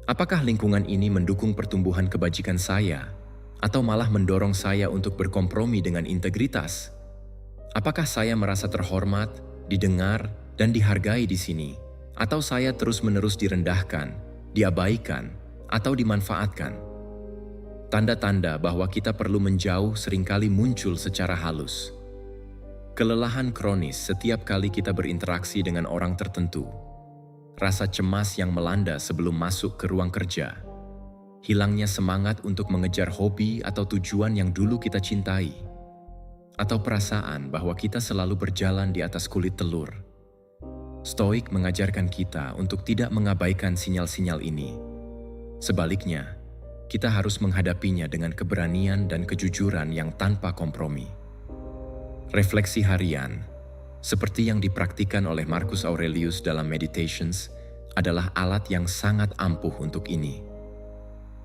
Apakah lingkungan ini mendukung pertumbuhan kebajikan saya, atau malah mendorong saya untuk berkompromi dengan integritas? Apakah saya merasa terhormat, didengar, dan dihargai di sini, atau saya terus-menerus direndahkan, diabaikan, atau dimanfaatkan? Tanda-tanda bahwa kita perlu menjauh seringkali muncul secara halus. Kelelahan kronis setiap kali kita berinteraksi dengan orang tertentu. Rasa cemas yang melanda sebelum masuk ke ruang kerja, hilangnya semangat untuk mengejar hobi atau tujuan yang dulu kita cintai, atau perasaan bahwa kita selalu berjalan di atas kulit telur. Stoik mengajarkan kita untuk tidak mengabaikan sinyal-sinyal ini. Sebaliknya, kita harus menghadapinya dengan keberanian dan kejujuran yang tanpa kompromi. Refleksi harian, seperti yang dipraktikkan oleh Marcus Aurelius dalam Meditations, adalah alat yang sangat ampuh untuk ini.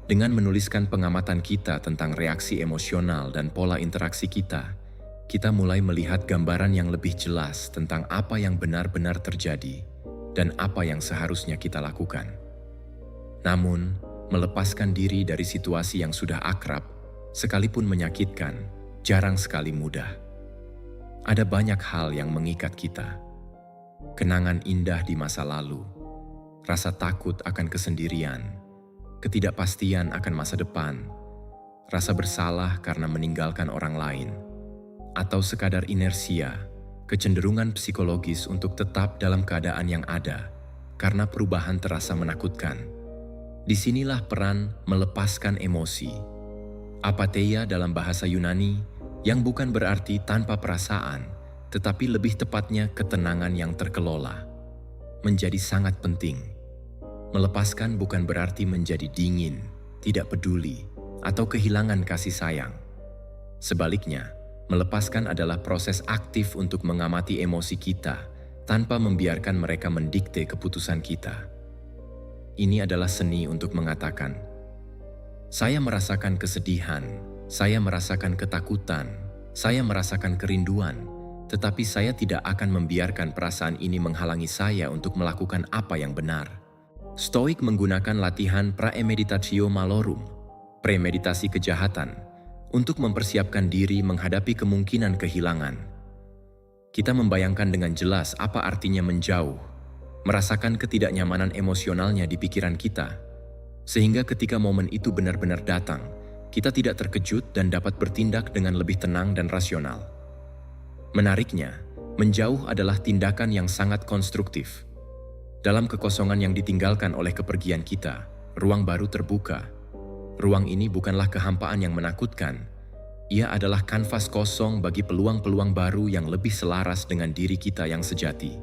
Dengan menuliskan pengamatan kita tentang reaksi emosional dan pola interaksi kita mulai melihat gambaran yang lebih jelas tentang apa yang benar-benar terjadi dan apa yang seharusnya kita lakukan. Namun, melepaskan diri dari situasi yang sudah akrab Sekalipun menyakitkan, jarang sekali mudah. Ada banyak hal yang mengikat kita. Kenangan indah di masa lalu, rasa takut akan kesendirian, ketidakpastian akan masa depan, rasa bersalah karena meninggalkan orang lain, atau sekadar inersia, kecenderungan psikologis untuk tetap dalam keadaan yang ada karena perubahan terasa menakutkan. Disinilah peran melepaskan emosi. Apatheia dalam bahasa Yunani yang bukan berarti tanpa perasaan, tetapi lebih tepatnya ketenangan yang terkelola, menjadi sangat penting. Melepaskan bukan berarti menjadi dingin, tidak peduli, atau kehilangan kasih sayang. Sebaliknya, melepaskan adalah proses aktif untuk mengamati emosi kita tanpa membiarkan mereka mendikte keputusan kita. Ini adalah seni untuk mengatakan, saya merasakan kesedihan, saya merasakan ketakutan, saya merasakan kerinduan, tetapi saya tidak akan membiarkan perasaan ini menghalangi saya untuk melakukan apa yang benar. Stoik menggunakan latihan praemeditatio malorum, premeditasi kejahatan, untuk mempersiapkan diri menghadapi kemungkinan kehilangan. Kita membayangkan dengan jelas apa artinya menjauh, merasakan ketidaknyamanan emosionalnya di pikiran kita, sehingga ketika momen itu benar-benar datang, kita tidak terkejut dan dapat bertindak dengan lebih tenang dan rasional. Menariknya, menjauh adalah tindakan yang sangat konstruktif. Dalam kekosongan yang ditinggalkan oleh kepergian kita, ruang baru terbuka. Ruang ini bukanlah kehampaan yang menakutkan. Ia adalah kanvas kosong bagi peluang-peluang baru yang lebih selaras dengan diri kita yang sejati.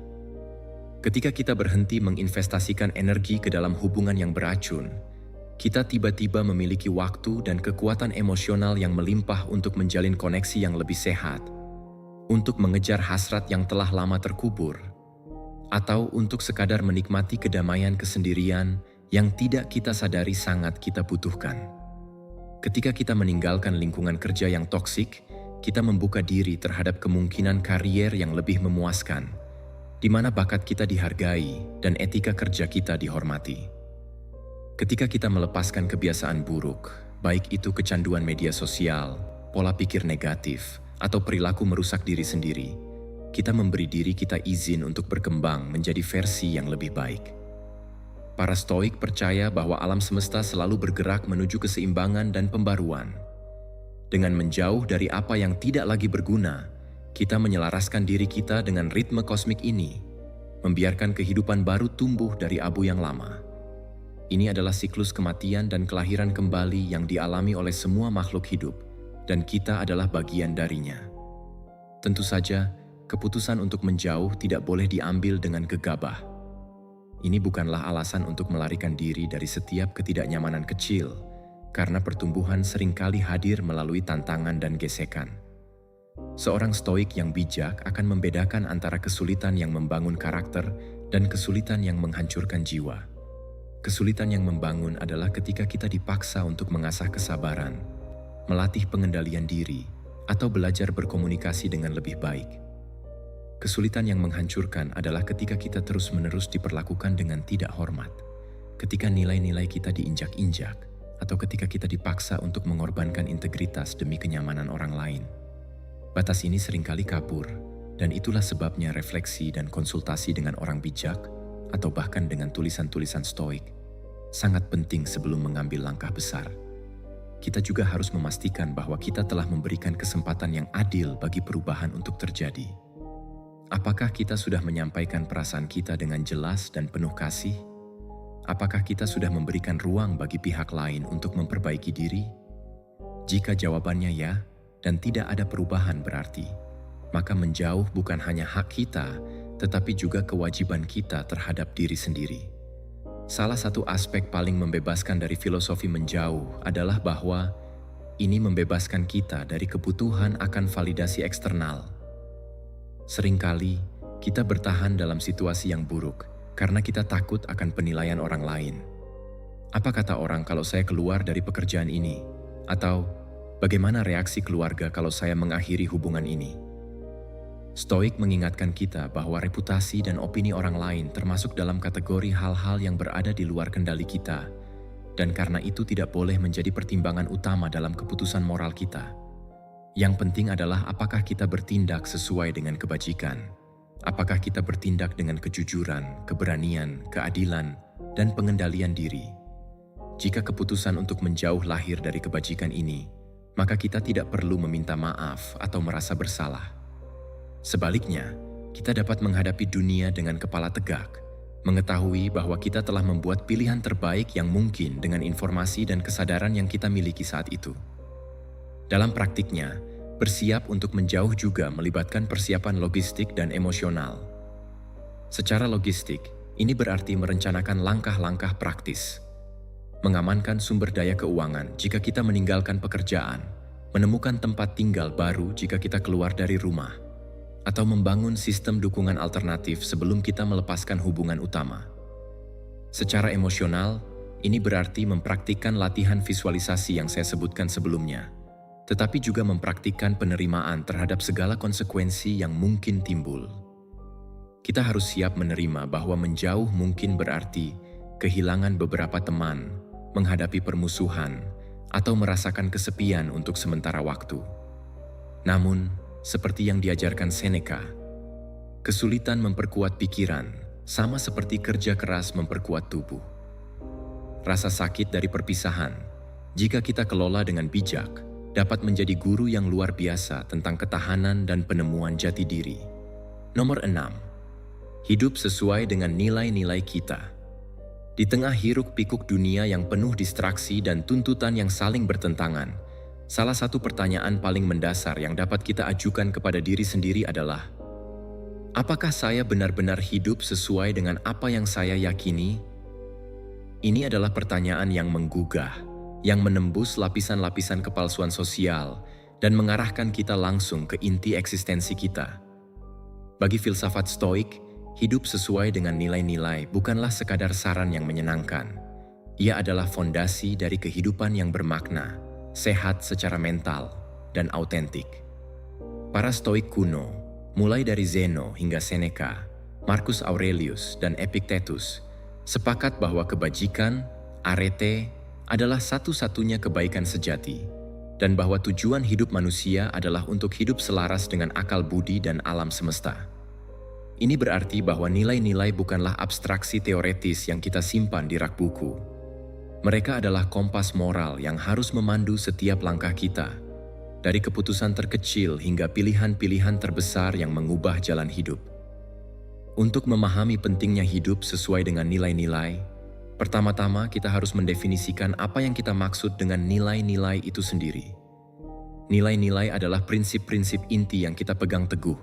Ketika kita berhenti menginvestasikan energi ke dalam hubungan yang beracun, kita tiba-tiba memiliki waktu dan kekuatan emosional yang melimpah untuk menjalin koneksi yang lebih sehat, untuk mengejar hasrat yang telah lama terkubur, atau untuk sekadar menikmati kedamaian kesendirian yang tidak kita sadari sangat kita butuhkan. Ketika kita meninggalkan lingkungan kerja yang toksik, kita membuka diri terhadap kemungkinan karier yang lebih memuaskan, di mana bakat kita dihargai dan etika kerja kita dihormati. Ketika kita melepaskan kebiasaan buruk, baik itu kecanduan media sosial, pola pikir negatif, atau perilaku merusak diri sendiri, kita memberi diri kita izin untuk berkembang menjadi versi yang lebih baik. Para Stoik percaya bahwa alam semesta selalu bergerak menuju keseimbangan dan pembaruan. Dengan menjauh dari apa yang tidak lagi berguna, kita menyelaraskan diri kita dengan ritme kosmik ini, membiarkan kehidupan baru tumbuh dari abu yang lama. Ini adalah siklus kematian dan kelahiran kembali yang dialami oleh semua makhluk hidup, dan kita adalah bagian darinya. Tentu saja, keputusan untuk menjauh tidak boleh diambil dengan gegabah. Ini bukanlah alasan untuk melarikan diri dari setiap ketidaknyamanan kecil, karena pertumbuhan seringkali hadir melalui tantangan dan gesekan. Seorang Stoik yang bijak akan membedakan antara kesulitan yang membangun karakter dan kesulitan yang menghancurkan jiwa. Kesulitan yang membangun adalah ketika kita dipaksa untuk mengasah kesabaran, melatih pengendalian diri, atau belajar berkomunikasi dengan lebih baik. Kesulitan yang menghancurkan adalah ketika kita terus-menerus diperlakukan dengan tidak hormat, ketika nilai-nilai kita diinjak-injak, atau ketika kita dipaksa untuk mengorbankan integritas demi kenyamanan orang lain. Batas ini seringkali kabur, dan itulah sebabnya refleksi dan konsultasi dengan orang bijak, atau bahkan dengan tulisan-tulisan Stoik, sangat penting sebelum mengambil langkah besar. Kita juga harus memastikan bahwa kita telah memberikan kesempatan yang adil bagi perubahan untuk terjadi. Apakah kita sudah menyampaikan perasaan kita dengan jelas dan penuh kasih? Apakah kita sudah memberikan ruang bagi pihak lain untuk memperbaiki diri? Jika jawabannya ya, dan tidak ada perubahan berarti, maka menjauh bukan hanya hak kita, tetapi juga kewajiban kita terhadap diri sendiri. Salah satu aspek paling membebaskan dari filosofi menjauh adalah bahwa ini membebaskan kita dari kebutuhan akan validasi eksternal. Seringkali, kita bertahan dalam situasi yang buruk karena kita takut akan penilaian orang lain. Apa kata orang kalau saya keluar dari pekerjaan ini? Atau, bagaimana reaksi keluarga kalau saya mengakhiri hubungan ini? Stoik mengingatkan kita bahwa reputasi dan opini orang lain termasuk dalam kategori hal-hal yang berada di luar kendali kita, dan karena itu tidak boleh menjadi pertimbangan utama dalam keputusan moral kita. Yang penting adalah apakah kita bertindak sesuai dengan kebajikan, apakah kita bertindak dengan kejujuran, keberanian, keadilan, dan pengendalian diri. Jika keputusan untuk menjauh lahir dari kebajikan ini, maka kita tidak perlu meminta maaf atau merasa bersalah. Sebaliknya, kita dapat menghadapi dunia dengan kepala tegak, mengetahui bahwa kita telah membuat pilihan terbaik yang mungkin dengan informasi dan kesadaran yang kita miliki saat itu. Dalam praktiknya, bersiap untuk menjauh juga melibatkan persiapan logistik dan emosional. Secara logistik, ini berarti merencanakan langkah-langkah praktis, mengamankan sumber daya keuangan jika kita meninggalkan pekerjaan, menemukan tempat tinggal baru jika kita keluar dari rumah, atau membangun sistem dukungan alternatif sebelum kita melepaskan hubungan utama. Secara emosional, ini berarti mempraktikkan latihan visualisasi yang saya sebutkan sebelumnya, tetapi juga mempraktikkan penerimaan terhadap segala konsekuensi yang mungkin timbul. Kita harus siap menerima bahwa menjauh mungkin berarti kehilangan beberapa teman, menghadapi permusuhan, atau merasakan kesepian untuk sementara waktu. Namun, seperti yang diajarkan Seneca, kesulitan memperkuat pikiran sama seperti kerja keras memperkuat tubuh. Rasa sakit dari perpisahan, jika kita kelola dengan bijak, dapat menjadi guru yang luar biasa tentang ketahanan dan penemuan jati diri. Nomor 6. Hidup sesuai dengan nilai-nilai kita. Di tengah hiruk-pikuk dunia yang penuh distraksi dan tuntutan yang saling bertentangan, salah satu pertanyaan paling mendasar yang dapat kita ajukan kepada diri sendiri adalah, apakah saya benar-benar hidup sesuai dengan apa yang saya yakini? Ini adalah pertanyaan yang menggugah, yang menembus lapisan-lapisan kepalsuan sosial dan mengarahkan kita langsung ke inti eksistensi kita. Bagi filsafat Stoik, hidup sesuai dengan nilai-nilai bukanlah sekadar saran yang menyenangkan. Ia adalah fondasi dari kehidupan yang bermakna, sehat secara mental, dan autentik. Para Stoik kuno, mulai dari Zeno hingga Seneca, Marcus Aurelius, dan Epictetus, sepakat bahwa kebajikan, arete, adalah satu-satunya kebaikan sejati, dan bahwa tujuan hidup manusia adalah untuk hidup selaras dengan akal budi dan alam semesta. Ini berarti bahwa nilai-nilai bukanlah abstraksi teoretis yang kita simpan di rak buku. Mereka adalah kompas moral yang harus memandu setiap langkah kita, dari keputusan terkecil hingga pilihan-pilihan terbesar yang mengubah jalan hidup. Untuk memahami pentingnya hidup sesuai dengan nilai-nilai, pertama-tama kita harus mendefinisikan apa yang kita maksud dengan nilai-nilai itu sendiri. Nilai-nilai adalah prinsip-prinsip inti yang kita pegang teguh,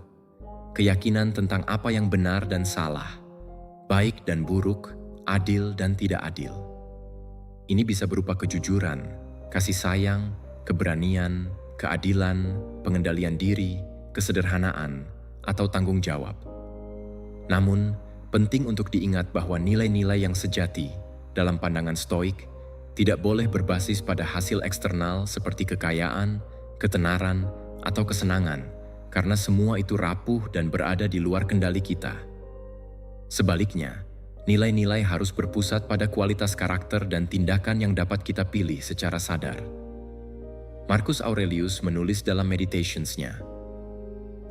keyakinan tentang apa yang benar dan salah, baik dan buruk, adil dan tidak adil. Ini bisa berupa kejujuran, kasih sayang, keberanian, keadilan, pengendalian diri, kesederhanaan, atau tanggung jawab. Namun, penting untuk diingat bahwa nilai-nilai yang sejati dalam pandangan Stoik tidak boleh berbasis pada hasil eksternal seperti kekayaan, ketenaran, atau kesenangan, karena semua itu rapuh dan berada di luar kendali kita. Sebaliknya, nilai-nilai harus berpusat pada kualitas karakter dan tindakan yang dapat kita pilih secara sadar. Marcus Aurelius menulis dalam Meditations-nya,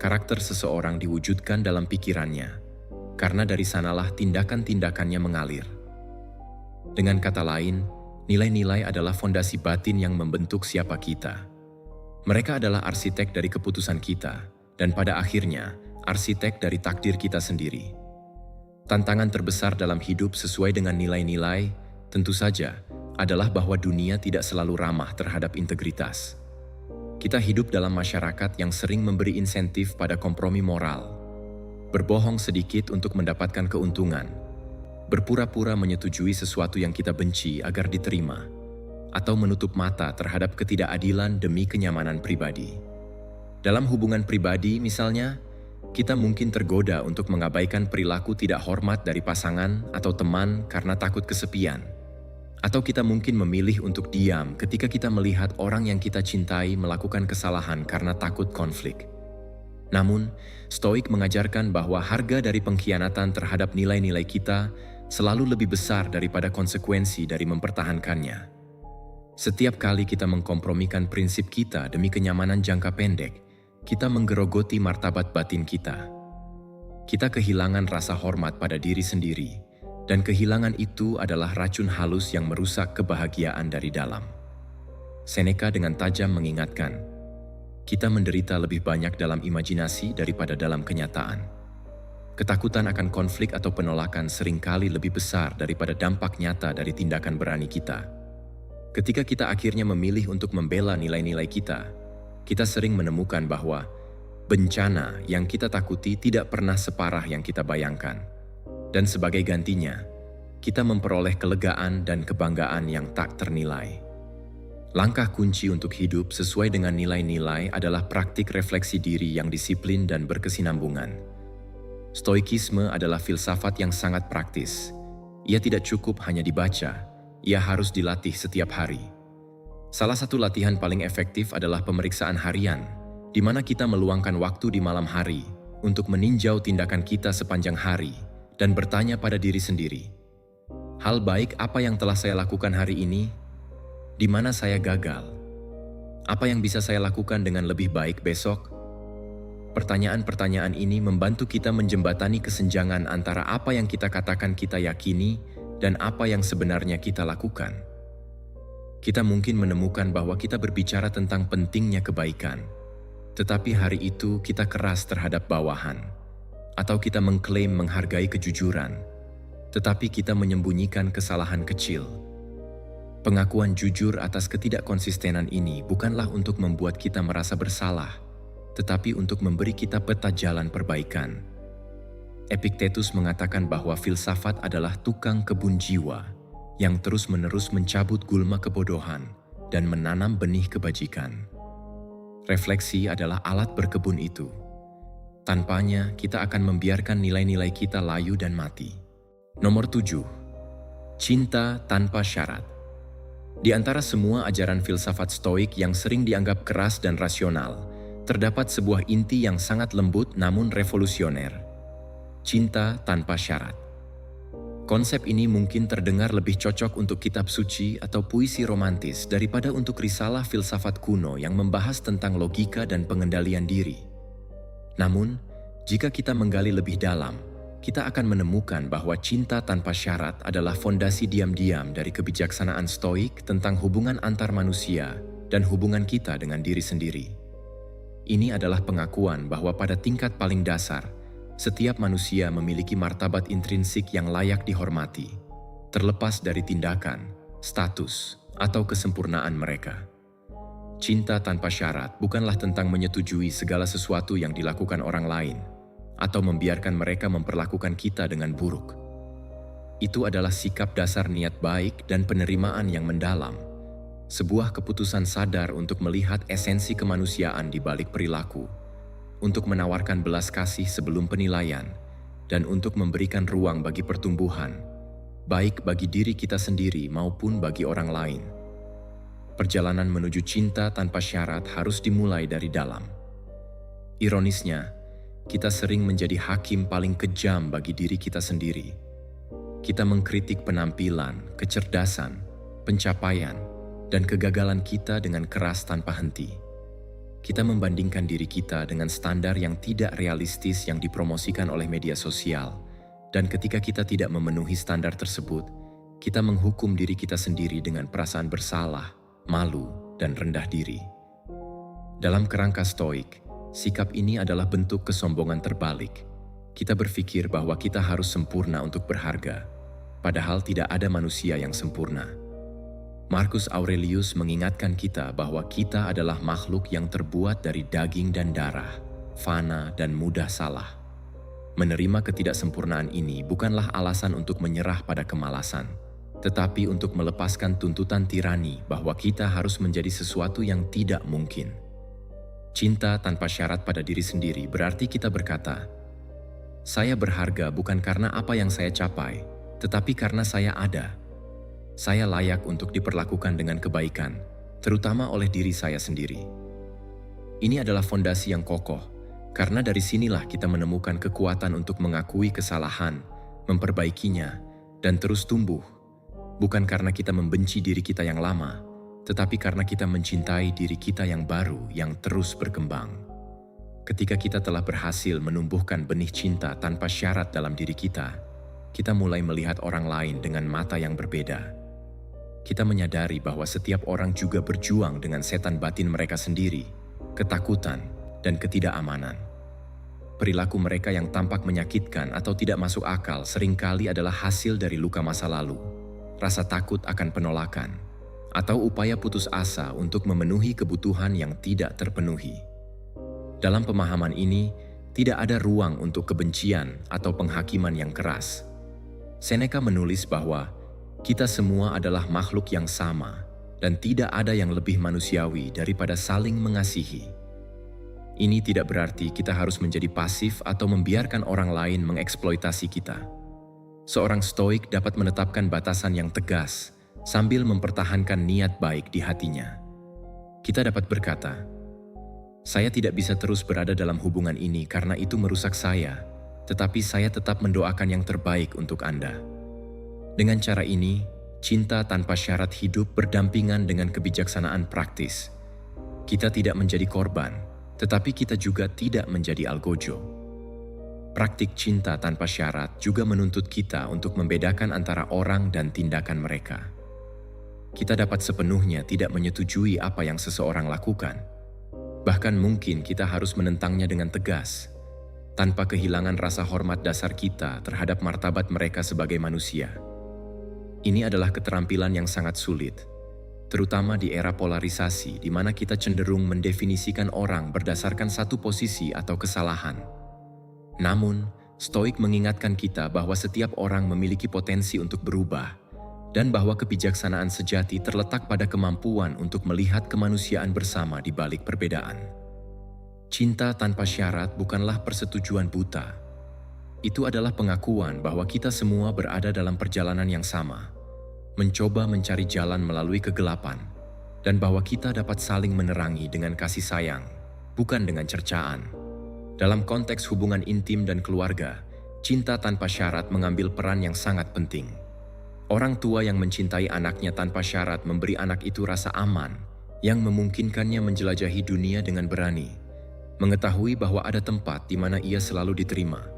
karakter seseorang diwujudkan dalam pikirannya, karena dari sanalah tindakan-tindakannya mengalir. Dengan kata lain, nilai-nilai adalah fondasi batin yang membentuk siapa kita. Mereka adalah arsitek dari keputusan kita, dan pada akhirnya, arsitek dari takdir kita sendiri. Tantangan terbesar dalam hidup sesuai dengan nilai-nilai, tentu saja, adalah bahwa dunia tidak selalu ramah terhadap integritas. Kita hidup dalam masyarakat yang sering memberi insentif pada kompromi moral, berbohong sedikit untuk mendapatkan keuntungan, berpura-pura menyetujui sesuatu yang kita benci agar diterima, atau menutup mata terhadap ketidakadilan demi kenyamanan pribadi. Dalam hubungan pribadi, misalnya, kita mungkin tergoda untuk mengabaikan perilaku tidak hormat dari pasangan atau teman karena takut kesepian. Atau kita mungkin memilih untuk diam ketika kita melihat orang yang kita cintai melakukan kesalahan karena takut konflik. Namun, Stoik mengajarkan bahwa harga dari pengkhianatan terhadap nilai-nilai kita selalu lebih besar daripada konsekuensi dari mempertahankannya. Setiap kali kita mengkompromikan prinsip kita demi kenyamanan jangka pendek, kita menggerogoti martabat batin kita. Kita kehilangan rasa hormat pada diri sendiri, dan kehilangan itu adalah racun halus yang merusak kebahagiaan dari dalam. Seneca dengan tajam mengingatkan, kita menderita lebih banyak dalam imajinasi daripada dalam kenyataan. Ketakutan akan konflik atau penolakan seringkali lebih besar daripada dampak nyata dari tindakan berani kita. Ketika kita akhirnya memilih untuk membela nilai-nilai kita sering menemukan bahwa bencana yang kita takuti tidak pernah separah yang kita bayangkan. Dan sebagai gantinya, kita memperoleh kelegaan dan kebanggaan yang tak ternilai. Langkah kunci untuk hidup sesuai dengan nilai-nilai adalah praktik refleksi diri yang disiplin dan berkesinambungan. Stoikisme adalah filsafat yang sangat praktis. Ia tidak cukup hanya dibaca, ia harus dilatih setiap hari. Salah satu latihan paling efektif adalah pemeriksaan harian, di mana kita meluangkan waktu di malam hari untuk meninjau tindakan kita sepanjang hari dan bertanya pada diri sendiri, hal baik apa yang telah saya lakukan hari ini? Di mana saya gagal? Apa yang bisa saya lakukan dengan lebih baik besok? Pertanyaan-pertanyaan ini membantu kita menjembatani kesenjangan antara apa yang kita katakan kita yakini dan apa yang sebenarnya kita lakukan. Kita mungkin menemukan bahwa kita berbicara tentang pentingnya kebaikan, tetapi hari itu kita keras terhadap bawahan. Atau kita mengklaim menghargai kejujuran, tetapi kita menyembunyikan kesalahan kecil. Pengakuan jujur atas ketidakkonsistenan ini bukanlah untuk membuat kita merasa bersalah, tetapi untuk memberi kita peta jalan perbaikan. Epictetus mengatakan bahwa filsafat adalah tukang kebun jiwa yang terus-menerus mencabut gulma kebodohan dan menanam benih kebajikan. Refleksi adalah alat berkebun itu. Tanpanya, kita akan membiarkan nilai-nilai kita layu dan mati. Nomor 7. Cinta tanpa syarat. Di antara semua ajaran filsafat Stoik yang sering dianggap keras dan rasional, terdapat sebuah inti yang sangat lembut namun revolusioner. Cinta tanpa syarat. Konsep ini mungkin terdengar lebih cocok untuk kitab suci atau puisi romantis daripada untuk risalah filsafat kuno yang membahas tentang logika dan pengendalian diri. Namun, jika kita menggali lebih dalam, kita akan menemukan bahwa cinta tanpa syarat adalah fondasi diam-diam dari kebijaksanaan Stoik tentang hubungan antar manusia dan hubungan kita dengan diri sendiri. Ini adalah pengakuan bahwa pada tingkat paling dasar, setiap manusia memiliki martabat intrinsik yang layak dihormati, terlepas dari tindakan, status, atau kesempurnaan mereka. Cinta tanpa syarat bukanlah tentang menyetujui segala sesuatu yang dilakukan orang lain, atau membiarkan mereka memperlakukan kita dengan buruk. Itu adalah sikap dasar niat baik dan penerimaan yang mendalam, sebuah keputusan sadar untuk melihat esensi kemanusiaan di balik perilaku, untuk menawarkan belas kasih sebelum penilaian, dan untuk memberikan ruang bagi pertumbuhan, baik bagi diri kita sendiri maupun bagi orang lain. Perjalanan menuju cinta tanpa syarat harus dimulai dari dalam. Ironisnya, kita sering menjadi hakim paling kejam bagi diri kita sendiri. Kita mengkritik penampilan, kecerdasan, pencapaian, dan kegagalan kita dengan keras tanpa henti. Kita membandingkan diri kita dengan standar yang tidak realistis yang dipromosikan oleh media sosial, dan ketika kita tidak memenuhi standar tersebut, kita menghukum diri kita sendiri dengan perasaan bersalah, malu, dan rendah diri. Dalam kerangka Stoik, sikap ini adalah bentuk kesombongan terbalik. Kita berpikir bahwa kita harus sempurna untuk berharga, padahal tidak ada manusia yang sempurna. Marcus Aurelius mengingatkan kita bahwa kita adalah makhluk yang terbuat dari daging dan darah, fana dan mudah salah. Menerima ketidaksempurnaan ini bukanlah alasan untuk menyerah pada kemalasan, tetapi untuk melepaskan tuntutan tirani bahwa kita harus menjadi sesuatu yang tidak mungkin. Cinta tanpa syarat pada diri sendiri berarti kita berkata, "Saya berharga bukan karena apa yang saya capai, tetapi karena saya ada. Saya layak untuk diperlakukan dengan kebaikan, terutama oleh diri saya sendiri." Ini adalah fondasi yang kokoh, karena dari sinilah kita menemukan kekuatan untuk mengakui kesalahan, memperbaikinya, dan terus tumbuh, bukan karena kita membenci diri kita yang lama, tetapi karena kita mencintai diri kita yang baru yang terus berkembang. Ketika kita telah berhasil menumbuhkan benih cinta tanpa syarat dalam diri kita mulai melihat orang lain dengan mata yang berbeda. Kita menyadari bahwa setiap orang juga berjuang dengan setan batin mereka sendiri, ketakutan, dan ketidakamanan. Perilaku mereka yang tampak menyakitkan atau tidak masuk akal seringkali adalah hasil dari luka masa lalu, rasa takut akan penolakan, atau upaya putus asa untuk memenuhi kebutuhan yang tidak terpenuhi. Dalam pemahaman ini, tidak ada ruang untuk kebencian atau penghakiman yang keras. Seneca menulis bahwa kita semua adalah makhluk yang sama dan tidak ada yang lebih manusiawi daripada saling mengasihi. Ini tidak berarti kita harus menjadi pasif atau membiarkan orang lain mengeksploitasi kita. Seorang stoik dapat menetapkan batasan yang tegas sambil mempertahankan niat baik di hatinya. Kita dapat berkata, "Saya tidak bisa terus berada dalam hubungan ini karena itu merusak saya, tetapi saya tetap mendoakan yang terbaik untuk Anda." Dengan cara ini, cinta tanpa syarat hidup berdampingan dengan kebijaksanaan praktis. Kita tidak menjadi korban, tetapi kita juga tidak menjadi algojo. Praktik cinta tanpa syarat juga menuntut kita untuk membedakan antara orang dan tindakan mereka. Kita dapat sepenuhnya tidak menyetujui apa yang seseorang lakukan. Bahkan mungkin kita harus menentangnya dengan tegas, tanpa kehilangan rasa hormat dasar kita terhadap martabat mereka sebagai manusia. Ini adalah keterampilan yang sangat sulit, terutama di era polarisasi di mana kita cenderung mendefinisikan orang berdasarkan satu posisi atau kesalahan. Namun, Stoik mengingatkan kita bahwa setiap orang memiliki potensi untuk berubah, dan bahwa kebijaksanaan sejati terletak pada kemampuan untuk melihat kemanusiaan bersama di balik perbedaan. Cinta tanpa syarat bukanlah persetujuan buta. Itu adalah pengakuan bahwa kita semua berada dalam perjalanan yang sama, mencoba mencari jalan melalui kegelapan, dan bahwa kita dapat saling menerangi dengan kasih sayang, bukan dengan cercaan. Dalam konteks hubungan intim dan keluarga, cinta tanpa syarat mengambil peran yang sangat penting. Orang tua yang mencintai anaknya tanpa syarat memberi anak itu rasa aman yang memungkinkannya menjelajahi dunia dengan berani, mengetahui bahwa ada tempat di mana ia selalu diterima.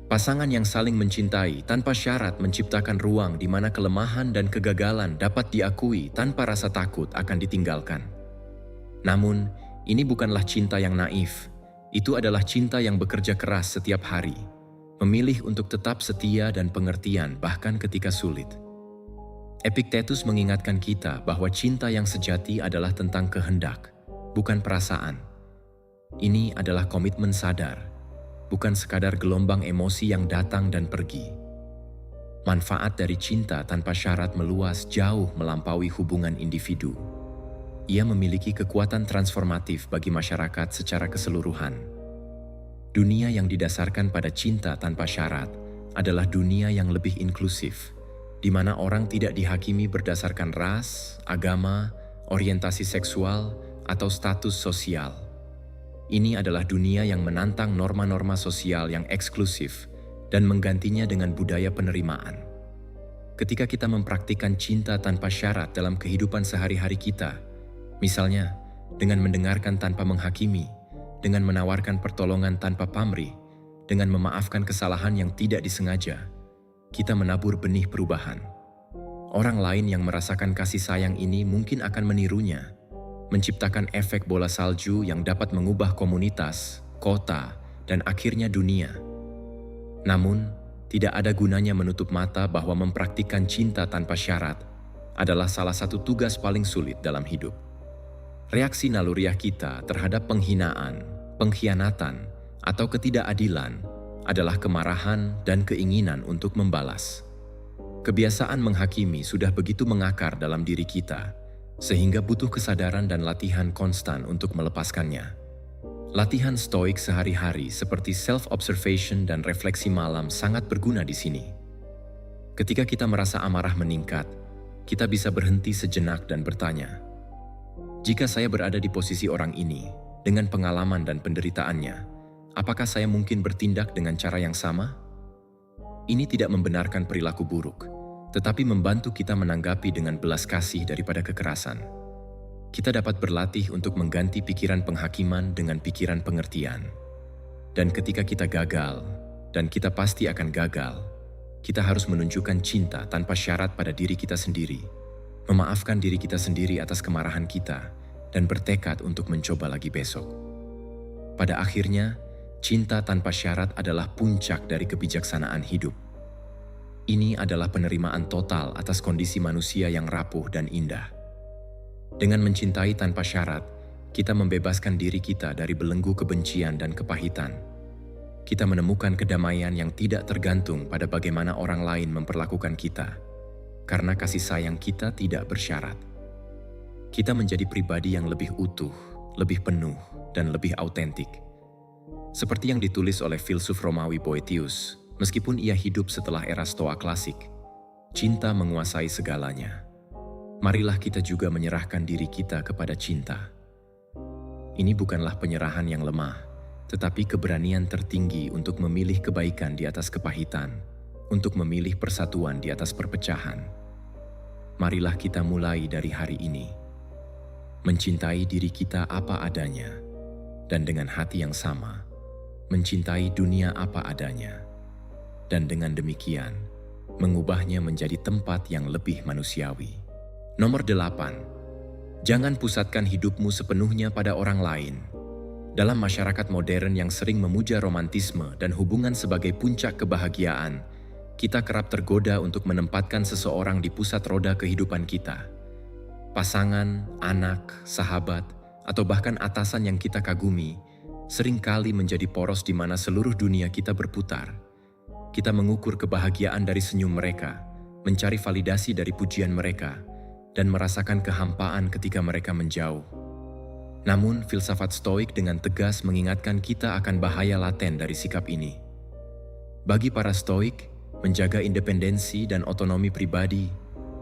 Pasangan yang saling mencintai tanpa syarat menciptakan ruang di mana kelemahan dan kegagalan dapat diakui tanpa rasa takut akan ditinggalkan. Namun, ini bukanlah cinta yang naif. Itu adalah cinta yang bekerja keras setiap hari, memilih untuk tetap setia dan pengertian bahkan ketika sulit. Epictetus mengingatkan kita bahwa cinta yang sejati adalah tentang kehendak, bukan perasaan. Ini adalah komitmen sadar, bukan sekadar gelombang emosi yang datang dan pergi. Manfaat dari cinta tanpa syarat meluas jauh melampaui hubungan individu. Ia memiliki kekuatan transformatif bagi masyarakat secara keseluruhan. Dunia yang didasarkan pada cinta tanpa syarat adalah dunia yang lebih inklusif, di mana orang tidak dihakimi berdasarkan ras, agama, orientasi seksual, atau status sosial. Ini adalah dunia yang menantang norma-norma sosial yang eksklusif dan menggantinya dengan budaya penerimaan. Ketika kita mempraktikkan cinta tanpa syarat dalam kehidupan sehari-hari kita, misalnya dengan mendengarkan tanpa menghakimi, dengan menawarkan pertolongan tanpa pamrih, dengan memaafkan kesalahan yang tidak disengaja, kita menabur benih perubahan. Orang lain yang merasakan kasih sayang ini mungkin akan menirunya, menciptakan efek bola salju yang dapat mengubah komunitas, kota, dan akhirnya dunia. Namun, tidak ada gunanya menutup mata bahwa mempraktikkan cinta tanpa syarat adalah salah satu tugas paling sulit dalam hidup. Reaksi naluriah kita terhadap penghinaan, pengkhianatan, atau ketidakadilan adalah kemarahan dan keinginan untuk membalas. Kebiasaan menghakimi sudah begitu mengakar dalam diri kita, sehingga butuh kesadaran dan latihan konstan untuk melepaskannya. Latihan stoik sehari-hari seperti self-observation dan refleksi malam sangat berguna di sini. Ketika kita merasa amarah meningkat, kita bisa berhenti sejenak dan bertanya, jika saya berada di posisi orang ini, dengan pengalaman dan penderitaannya, apakah saya mungkin bertindak dengan cara yang sama? Ini tidak membenarkan perilaku buruk, tetapi membantu kita menanggapi dengan belas kasih daripada kekerasan. Kita dapat berlatih untuk mengganti pikiran penghakiman dengan pikiran pengertian. Dan ketika kita gagal, dan kita pasti akan gagal, kita harus menunjukkan cinta tanpa syarat pada diri kita sendiri, memaafkan diri kita sendiri atas kemarahan kita, dan bertekad untuk mencoba lagi besok. Pada akhirnya, cinta tanpa syarat adalah puncak dari kebijaksanaan hidup. Ini adalah penerimaan total atas kondisi manusia yang rapuh dan indah. Dengan mencintai tanpa syarat, kita membebaskan diri kita dari belenggu kebencian dan kepahitan. Kita menemukan kedamaian yang tidak tergantung pada bagaimana orang lain memperlakukan kita, karena kasih sayang kita tidak bersyarat. Kita menjadi pribadi yang lebih utuh, lebih penuh, dan lebih autentik. Seperti yang ditulis oleh filsuf Romawi Boethius, meskipun ia hidup setelah era Stoa klasik, cinta menguasai segalanya. Marilah kita juga menyerahkan diri kita kepada cinta. Ini bukanlah penyerahan yang lemah, tetapi keberanian tertinggi untuk memilih kebaikan di atas kepahitan, untuk memilih persatuan di atas perpecahan. Marilah kita mulai dari hari ini, mencintai diri kita apa adanya, dan dengan hati yang sama, mencintai dunia apa adanya, dan dengan demikian, mengubahnya menjadi tempat yang lebih manusiawi. Nomor 8. Jangan pusatkan hidupmu sepenuhnya pada orang lain. Dalam masyarakat modern yang sering memuja romantisme dan hubungan sebagai puncak kebahagiaan, kita kerap tergoda untuk menempatkan seseorang di pusat roda kehidupan kita. Pasangan, anak, sahabat, atau bahkan atasan yang kita kagumi, seringkali menjadi poros di mana seluruh dunia kita berputar. Kita mengukur kebahagiaan dari senyum mereka, mencari validasi dari pujian mereka, dan merasakan kehampaan ketika mereka menjauh. Namun, filsafat Stoik dengan tegas mengingatkan kita akan bahaya laten dari sikap ini. Bagi para Stoik, menjaga independensi dan otonomi pribadi,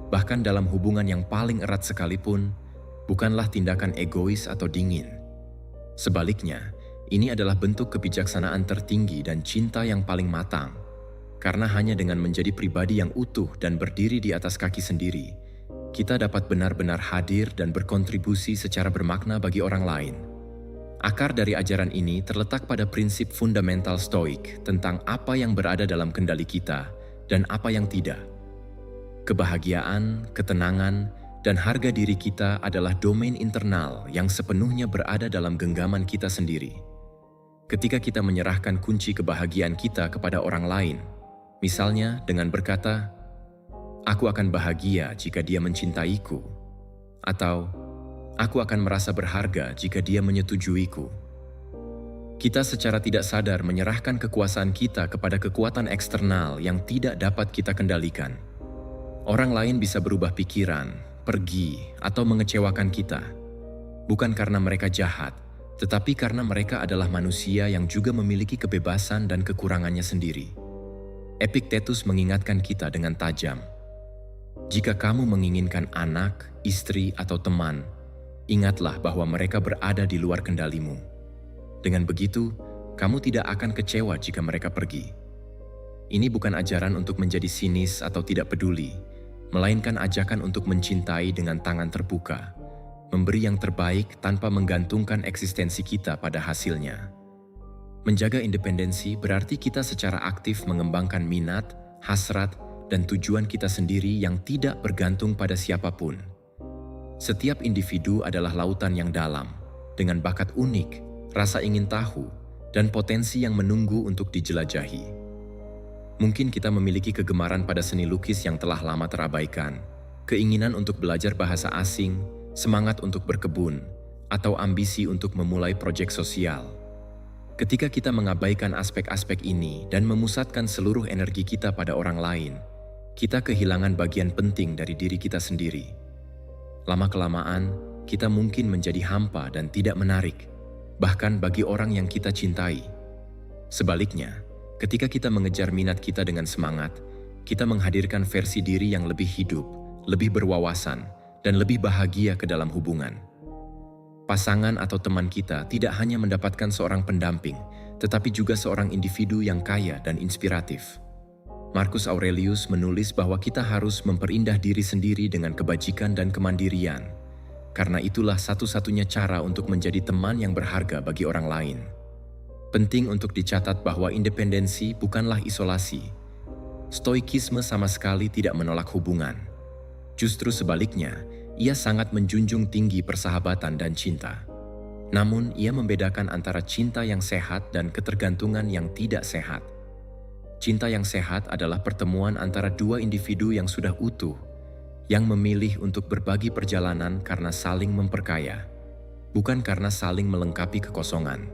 bahkan dalam hubungan yang paling erat sekalipun, bukanlah tindakan egois atau dingin. Sebaliknya, ini adalah bentuk kebijaksanaan tertinggi dan cinta yang paling matang, karena hanya dengan menjadi pribadi yang utuh dan berdiri di atas kaki sendiri, kita dapat benar-benar hadir dan berkontribusi secara bermakna bagi orang lain. Akar dari ajaran ini terletak pada prinsip fundamental Stoik tentang apa yang berada dalam kendali kita dan apa yang tidak. Kebahagiaan, ketenangan, dan harga diri kita adalah domain internal yang sepenuhnya berada dalam genggaman kita sendiri. Ketika kita menyerahkan kunci kebahagiaan kita kepada orang lain, misalnya dengan berkata, "Aku akan bahagia jika dia mencintaiku," atau "Aku akan merasa berharga jika dia menyetujuiku." Kita secara tidak sadar menyerahkan kekuasaan kita kepada kekuatan eksternal yang tidak dapat kita kendalikan. Orang lain bisa berubah pikiran, pergi, atau mengecewakan kita, bukan karena mereka jahat, tetapi karena mereka adalah manusia yang juga memiliki kebebasan dan kekurangannya sendiri. Epictetus mengingatkan kita dengan tajam, "Jika kamu menginginkan anak, istri, atau teman, ingatlah bahwa mereka berada di luar kendalimu. Dengan begitu, kamu tidak akan kecewa jika mereka pergi." Ini bukan ajaran untuk menjadi sinis atau tidak peduli, melainkan ajakan untuk mencintai dengan tangan terbuka, memberi yang terbaik tanpa menggantungkan eksistensi kita pada hasilnya. Menjaga independensi berarti kita secara aktif mengembangkan minat, hasrat, dan tujuan kita sendiri yang tidak bergantung pada siapapun. Setiap individu adalah lautan yang dalam, dengan bakat unik, rasa ingin tahu, dan potensi yang menunggu untuk dijelajahi. Mungkin kita memiliki kegemaran pada seni lukis yang telah lama terabaikan, keinginan untuk belajar bahasa asing, semangat untuk berkebun, atau ambisi untuk memulai proyek sosial. Ketika kita mengabaikan aspek-aspek ini dan memusatkan seluruh energi kita pada orang lain, kita kehilangan bagian penting dari diri kita sendiri. Lama-kelamaan, kita mungkin menjadi hampa dan tidak menarik, bahkan bagi orang yang kita cintai. Sebaliknya, ketika kita mengejar minat kita dengan semangat, kita menghadirkan versi diri yang lebih hidup, lebih berwawasan, dan lebih bahagia ke dalam hubungan. Pasangan atau teman kita tidak hanya mendapatkan seorang pendamping, tetapi juga seorang individu yang kaya dan inspiratif. Marcus Aurelius menulis bahwa kita harus memperindah diri sendiri dengan kebajikan dan kemandirian, karena itulah satu-satunya cara untuk menjadi teman yang berharga bagi orang lain. Penting untuk dicatat bahwa independensi bukanlah isolasi. Stoikisme sama sekali tidak menolak hubungan. Justru sebaliknya, ia sangat menjunjung tinggi persahabatan dan cinta. Namun, ia membedakan antara cinta yang sehat dan ketergantungan yang tidak sehat. Cinta yang sehat adalah pertemuan antara dua individu yang sudah utuh, yang memilih untuk berbagi perjalanan karena saling memperkaya, bukan karena saling melengkapi kekosongan.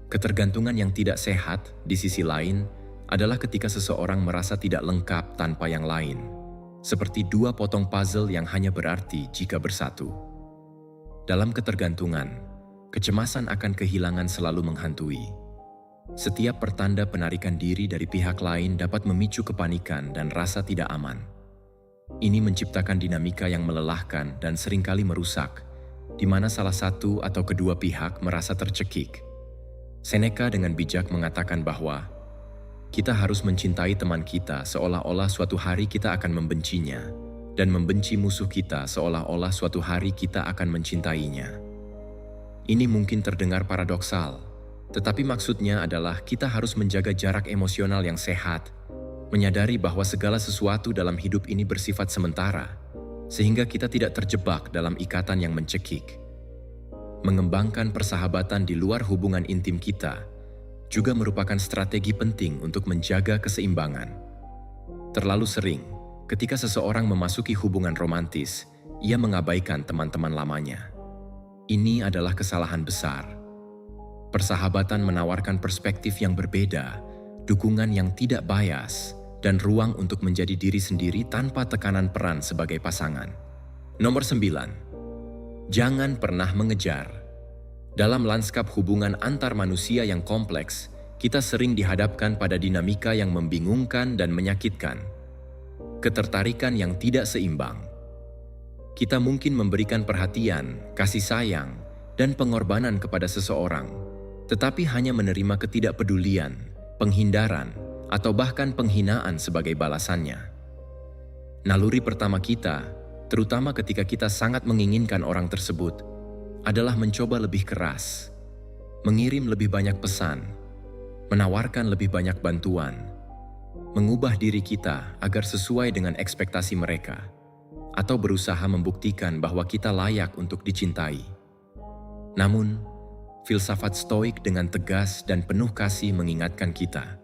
Ketergantungan yang tidak sehat, di sisi lain, adalah ketika seseorang merasa tidak lengkap tanpa yang lain, seperti dua potong puzzle yang hanya berarti jika bersatu. Dalam ketergantungan, kecemasan akan kehilangan selalu menghantui. Setiap pertanda penarikan diri dari pihak lain dapat memicu kepanikan dan rasa tidak aman. Ini menciptakan dinamika yang melelahkan dan seringkali merusak, di mana salah satu atau kedua pihak merasa tercekik. Seneca dengan bijak mengatakan bahwa kita harus mencintai teman kita seolah-olah suatu hari kita akan membencinya, dan membenci musuh kita seolah-olah suatu hari kita akan mencintainya. Ini mungkin terdengar paradoksal, tetapi maksudnya adalah kita harus menjaga jarak emosional yang sehat, menyadari bahwa segala sesuatu dalam hidup ini bersifat sementara, sehingga kita tidak terjebak dalam ikatan yang mencekik. Mengembangkan persahabatan di luar hubungan intim kita juga merupakan strategi penting untuk menjaga keseimbangan. Terlalu sering, ketika seseorang memasuki hubungan romantis, ia mengabaikan teman-teman lamanya. Ini adalah kesalahan besar. Persahabatan menawarkan perspektif yang berbeda, dukungan yang tidak bias, dan ruang untuk menjadi diri sendiri tanpa tekanan peran sebagai pasangan. Nomor 9. Jangan pernah mengejar. Dalam lanskap hubungan antar manusia yang kompleks, kita sering dihadapkan pada dinamika yang membingungkan dan menyakitkan. Ketertarikan yang tidak seimbang. Kita mungkin memberikan perhatian, kasih sayang, dan pengorbanan kepada seseorang, tetapi hanya menerima ketidakpedulian, penghindaran, atau bahkan penghinaan sebagai balasannya. Naluri pertama kita, terutama ketika kita sangat menginginkan orang tersebut, adalah mencoba lebih keras, mengirim lebih banyak pesan, menawarkan lebih banyak bantuan, mengubah diri kita agar sesuai dengan ekspektasi mereka, atau berusaha membuktikan bahwa kita layak untuk dicintai. Namun, filsafat Stoik dengan tegas dan penuh kasih mengingatkan kita,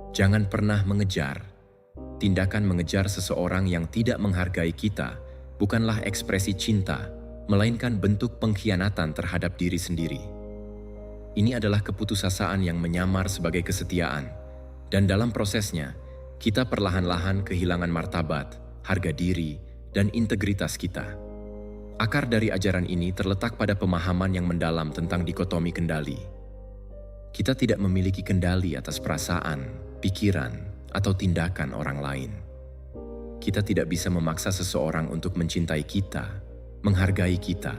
jangan pernah mengejar. Tindakan mengejar seseorang yang tidak menghargai kita bukanlah ekspresi cinta, melainkan bentuk pengkhianatan terhadap diri sendiri. Ini adalah keputusasaan yang menyamar sebagai kesetiaan, dan dalam prosesnya, kita perlahan-lahan kehilangan martabat, harga diri, dan integritas kita. Akar dari ajaran ini terletak pada pemahaman yang mendalam tentang dikotomi kendali. Kita tidak memiliki kendali atas perasaan, pikiran, atau tindakan orang lain. Kita tidak bisa memaksa seseorang untuk mencintai kita, menghargai kita,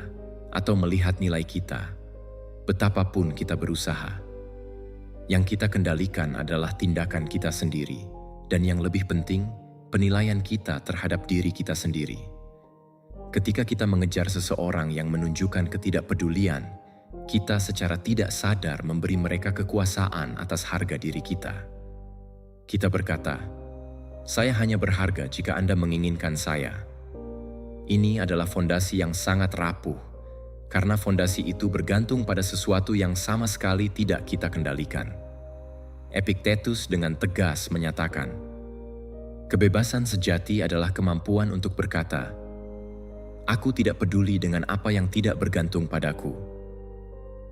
atau melihat nilai kita, betapapun kita berusaha. Yang kita kendalikan adalah tindakan kita sendiri, dan yang lebih penting, penilaian kita terhadap diri kita sendiri. Ketika kita mengejar seseorang yang menunjukkan ketidakpedulian, kita secara tidak sadar memberi mereka kekuasaan atas harga diri kita. Kita berkata, "Saya hanya berharga jika Anda menginginkan saya." Ini adalah fondasi yang sangat rapuh, karena fondasi itu bergantung pada sesuatu yang sama sekali tidak kita kendalikan. Epictetus dengan tegas menyatakan, kebebasan sejati adalah kemampuan untuk berkata, "Aku tidak peduli dengan apa yang tidak bergantung padaku."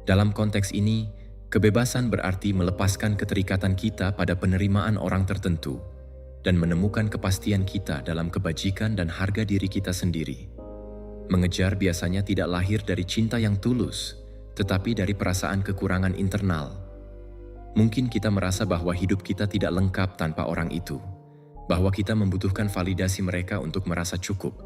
Dalam konteks ini, kebebasan berarti melepaskan keterikatan kita pada penerimaan orang tertentu dan menemukan kepastian kita dalam kebajikan dan harga diri kita sendiri. Mengejar biasanya tidak lahir dari cinta yang tulus, tetapi dari perasaan kekurangan internal. Mungkin kita merasa bahwa hidup kita tidak lengkap tanpa orang itu, bahwa kita membutuhkan validasi mereka untuk merasa cukup.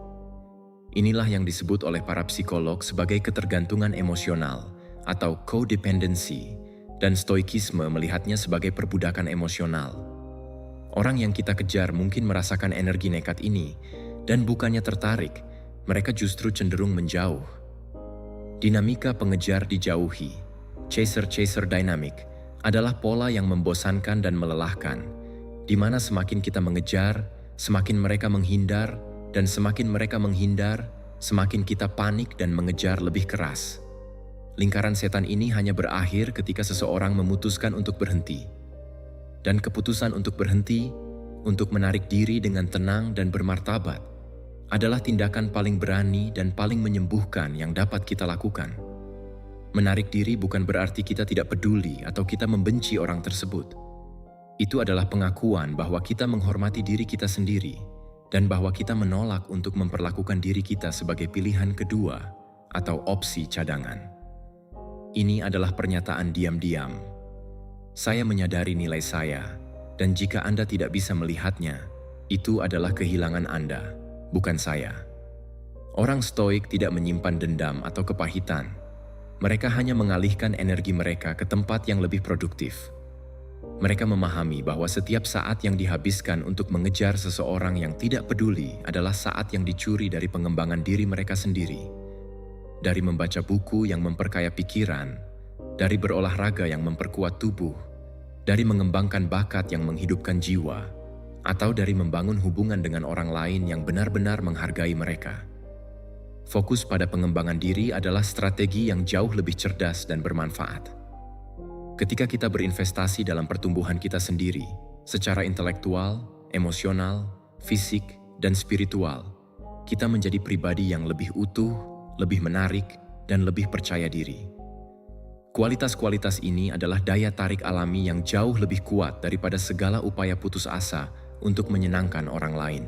Inilah yang disebut oleh para psikolog sebagai ketergantungan emosional atau codependency, dan Stoikisme melihatnya sebagai perbudakan emosional. Orang yang kita kejar mungkin merasakan energi nekat ini, dan bukannya tertarik, mereka justru cenderung menjauh. Dinamika pengejar dijauhi, chaser-chaser dynamic, adalah pola yang membosankan dan melelahkan, di mana semakin kita mengejar, semakin mereka menghindar, dan semakin mereka menghindar, semakin kita panik dan mengejar lebih keras. Lingkaran setan ini hanya berakhir ketika seseorang memutuskan untuk berhenti. Dan keputusan untuk berhenti, untuk menarik diri dengan tenang dan bermartabat, adalah tindakan paling berani dan paling menyembuhkan yang dapat kita lakukan. Menarik diri bukan berarti kita tidak peduli atau kita membenci orang tersebut. Itu adalah pengakuan bahwa kita menghormati diri kita sendiri dan bahwa kita menolak untuk memperlakukan diri kita sebagai pilihan kedua atau opsi cadangan. Ini adalah pernyataan diam-diam. Saya menyadari nilai saya, dan jika Anda tidak bisa melihatnya, itu adalah kehilangan Anda, bukan saya. Orang stoik tidak menyimpan dendam atau kepahitan. Mereka hanya mengalihkan energi mereka ke tempat yang lebih produktif. Mereka memahami bahwa setiap saat yang dihabiskan untuk mengejar seseorang yang tidak peduli adalah saat yang dicuri dari pengembangan diri mereka sendiri. Dari membaca buku yang memperkaya pikiran, dari berolahraga yang memperkuat tubuh, dari mengembangkan bakat yang menghidupkan jiwa, atau dari membangun hubungan dengan orang lain yang benar-benar menghargai mereka. Fokus pada pengembangan diri adalah strategi yang jauh lebih cerdas dan bermanfaat. Ketika kita berinvestasi dalam pertumbuhan kita sendiri, secara intelektual, emosional, fisik, dan spiritual, kita menjadi pribadi yang lebih utuh, lebih menarik, dan lebih percaya diri. Kualitas-kualitas ini adalah daya tarik alami yang jauh lebih kuat daripada segala upaya putus asa untuk menyenangkan orang lain.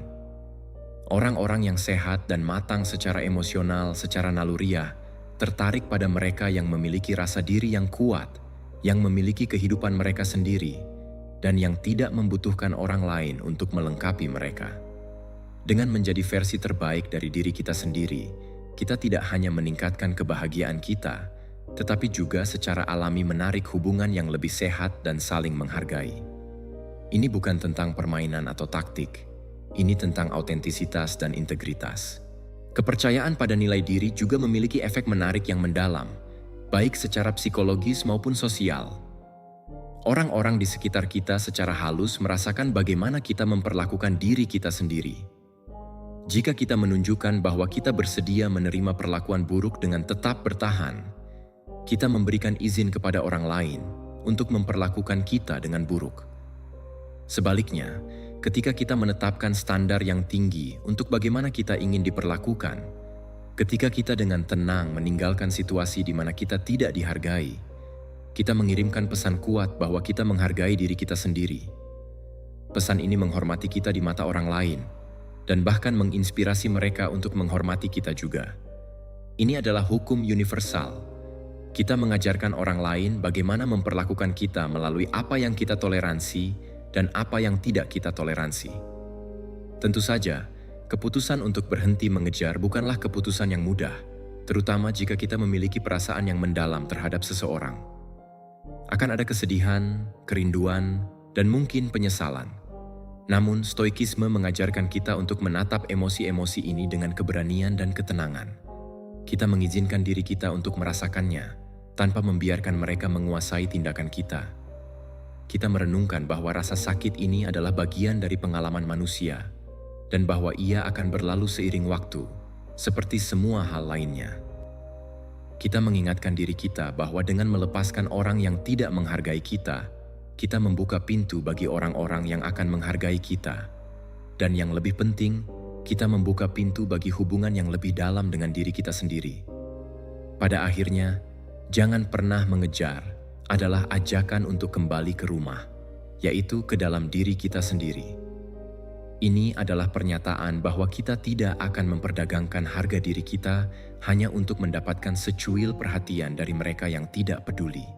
Orang-orang yang sehat dan matang secara emosional, secara naluriah, tertarik pada mereka yang memiliki rasa diri yang kuat, yang memiliki kehidupan mereka sendiri, dan yang tidak membutuhkan orang lain untuk melengkapi mereka. Dengan menjadi versi terbaik dari diri kita sendiri, kita tidak hanya meningkatkan kebahagiaan kita, tetapi juga secara alami menarik hubungan yang lebih sehat dan saling menghargai. Ini bukan tentang permainan atau taktik, ini tentang autentisitas dan integritas. Kepercayaan pada nilai diri juga memiliki efek menarik yang mendalam, baik secara psikologis maupun sosial. Orang-orang di sekitar kita secara halus merasakan bagaimana kita memperlakukan diri kita sendiri. Jika kita menunjukkan bahwa kita bersedia menerima perlakuan buruk dengan tetap bertahan, kita memberikan izin kepada orang lain untuk memperlakukan kita dengan buruk. Sebaliknya, ketika kita menetapkan standar yang tinggi untuk bagaimana kita ingin diperlakukan, ketika kita dengan tenang meninggalkan situasi di mana kita tidak dihargai, kita mengirimkan pesan kuat bahwa kita menghargai diri kita sendiri. Pesan ini menghormati kita di mata orang lain, dan bahkan menginspirasi mereka untuk menghormati kita juga. Ini adalah hukum universal. Kita mengajarkan orang lain bagaimana memperlakukan kita melalui apa yang kita toleransi dan apa yang tidak kita toleransi. Tentu saja, keputusan untuk berhenti mengejar bukanlah keputusan yang mudah, terutama jika kita memiliki perasaan yang mendalam terhadap seseorang. Akan ada kesedihan, kerinduan, dan mungkin penyesalan. Namun, stoikisme mengajarkan kita untuk menatap emosi-emosi ini dengan keberanian dan ketenangan. Kita mengizinkan diri kita untuk merasakannya, tanpa membiarkan mereka menguasai tindakan kita. Kita merenungkan bahwa rasa sakit ini adalah bagian dari pengalaman manusia, dan bahwa ia akan berlalu seiring waktu, seperti semua hal lainnya. Kita mengingatkan diri kita bahwa dengan melepaskan orang yang tidak menghargai kita, kita membuka pintu bagi orang-orang yang akan menghargai kita. Dan yang lebih penting, kita membuka pintu bagi hubungan yang lebih dalam dengan diri kita sendiri. Pada akhirnya, jangan pernah mengejar adalah ajakan untuk kembali ke rumah, yaitu ke dalam diri kita sendiri. Ini adalah pernyataan bahwa kita tidak akan memperdagangkan harga diri kita hanya untuk mendapatkan secuil perhatian dari mereka yang tidak peduli.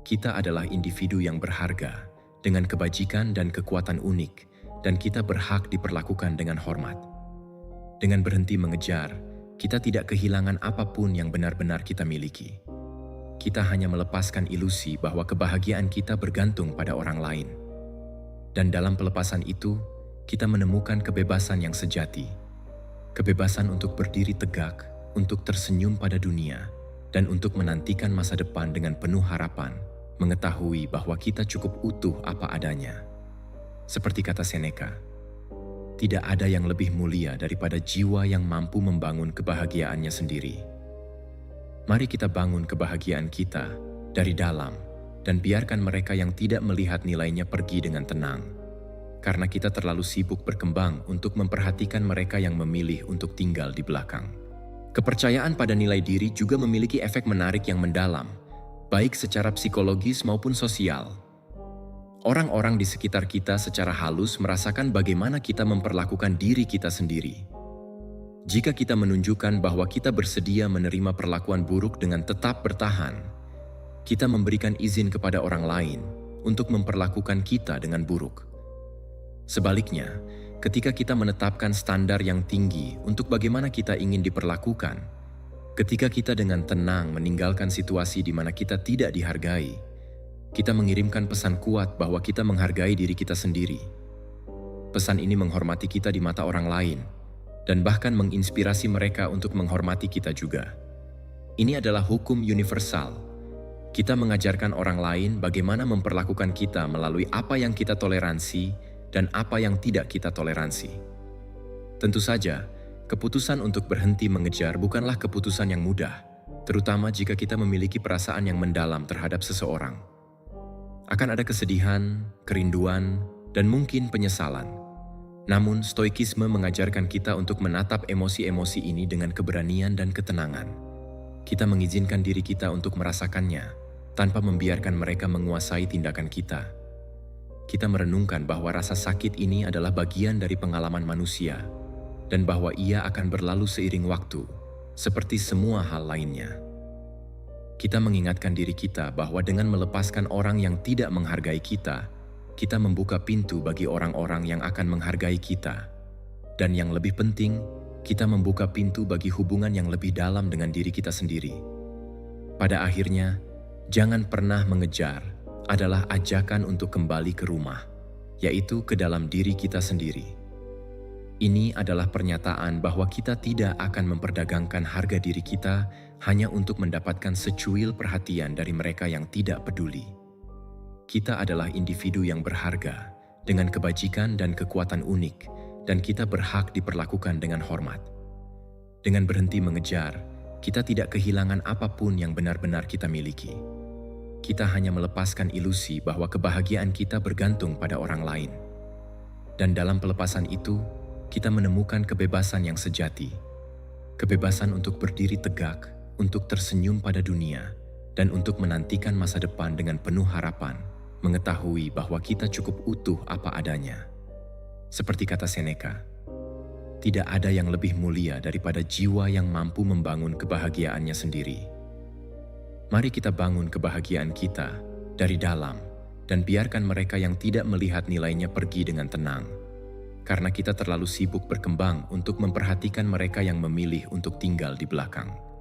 Kita adalah individu yang berharga, dengan kebajikan dan kekuatan unik, dan kita berhak diperlakukan dengan hormat. Dengan berhenti mengejar, kita tidak kehilangan apapun yang benar-benar kita miliki. Kita hanya melepaskan ilusi bahwa kebahagiaan kita bergantung pada orang lain. Dan dalam pelepasan itu, kita menemukan kebebasan yang sejati. Kebebasan untuk berdiri tegak, untuk tersenyum pada dunia, dan untuk menantikan masa depan dengan penuh harapan, mengetahui bahwa kita cukup utuh apa adanya. Seperti kata Seneca, tidak ada yang lebih mulia daripada jiwa yang mampu membangun kebahagiaannya sendiri. Mari kita bangun kebahagiaan kita dari dalam dan biarkan mereka yang tidak melihat nilainya pergi dengan tenang. Karena kita terlalu sibuk berkembang untuk memperhatikan mereka yang memilih untuk tinggal di belakang. Kepercayaan pada nilai diri juga memiliki efek menarik yang mendalam, baik secara psikologis maupun sosial. Orang-orang di sekitar kita secara halus merasakan bagaimana kita memperlakukan diri kita sendiri. Jika kita menunjukkan bahwa kita bersedia menerima perlakuan buruk dengan tetap bertahan, kita memberikan izin kepada orang lain untuk memperlakukan kita dengan buruk. Sebaliknya, ketika kita menetapkan standar yang tinggi untuk bagaimana kita ingin diperlakukan, ketika kita dengan tenang meninggalkan situasi di mana kita tidak dihargai, kita mengirimkan pesan kuat bahwa kita menghargai diri kita sendiri. Pesan ini menghormati kita di mata orang lain, dan bahkan menginspirasi mereka untuk menghormati kita juga. Ini adalah hukum universal. Kita mengajarkan orang lain bagaimana memperlakukan kita melalui apa yang kita toleransi dan apa yang tidak kita toleransi. Tentu saja, keputusan untuk berhenti mengejar bukanlah keputusan yang mudah, terutama jika kita memiliki perasaan yang mendalam terhadap seseorang. Akan ada kesedihan, kerinduan, dan mungkin penyesalan. Namun, stoikisme mengajarkan kita untuk menatap emosi-emosi ini dengan keberanian dan ketenangan. Kita mengizinkan diri kita untuk merasakannya, tanpa membiarkan mereka menguasai tindakan kita. Kita merenungkan bahwa rasa sakit ini adalah bagian dari pengalaman manusia, dan bahwa ia akan berlalu seiring waktu, seperti semua hal lainnya. Kita mengingatkan diri kita bahwa dengan melepaskan orang yang tidak menghargai kita, kita membuka pintu bagi orang-orang yang akan menghargai kita. Dan yang lebih penting, kita membuka pintu bagi hubungan yang lebih dalam dengan diri kita sendiri. Pada akhirnya, jangan pernah mengejar adalah ajakan untuk kembali ke rumah, yaitu ke dalam diri kita sendiri. Ini adalah pernyataan bahwa kita tidak akan memperdagangkan harga diri kita hanya untuk mendapatkan secuil perhatian dari mereka yang tidak peduli. Kita adalah individu yang berharga, dengan kebajikan dan kekuatan unik, dan kita berhak diperlakukan dengan hormat. Dengan berhenti mengejar, kita tidak kehilangan apapun yang benar-benar kita miliki. Kita hanya melepaskan ilusi bahwa kebahagiaan kita bergantung pada orang lain. Dan dalam pelepasan itu, kita menemukan kebebasan yang sejati. Kebebasan untuk berdiri tegak, untuk tersenyum pada dunia, dan untuk menantikan masa depan dengan penuh harapan, mengetahui bahwa kita cukup utuh apa adanya. Seperti kata Seneca, tidak ada yang lebih mulia daripada jiwa yang mampu membangun kebahagiaannya sendiri. Mari kita bangun kebahagiaan kita dari dalam dan biarkan mereka yang tidak melihat nilainya pergi dengan tenang. Karena kita terlalu sibuk berkembang untuk memperhatikan mereka yang memilih untuk tinggal di belakang.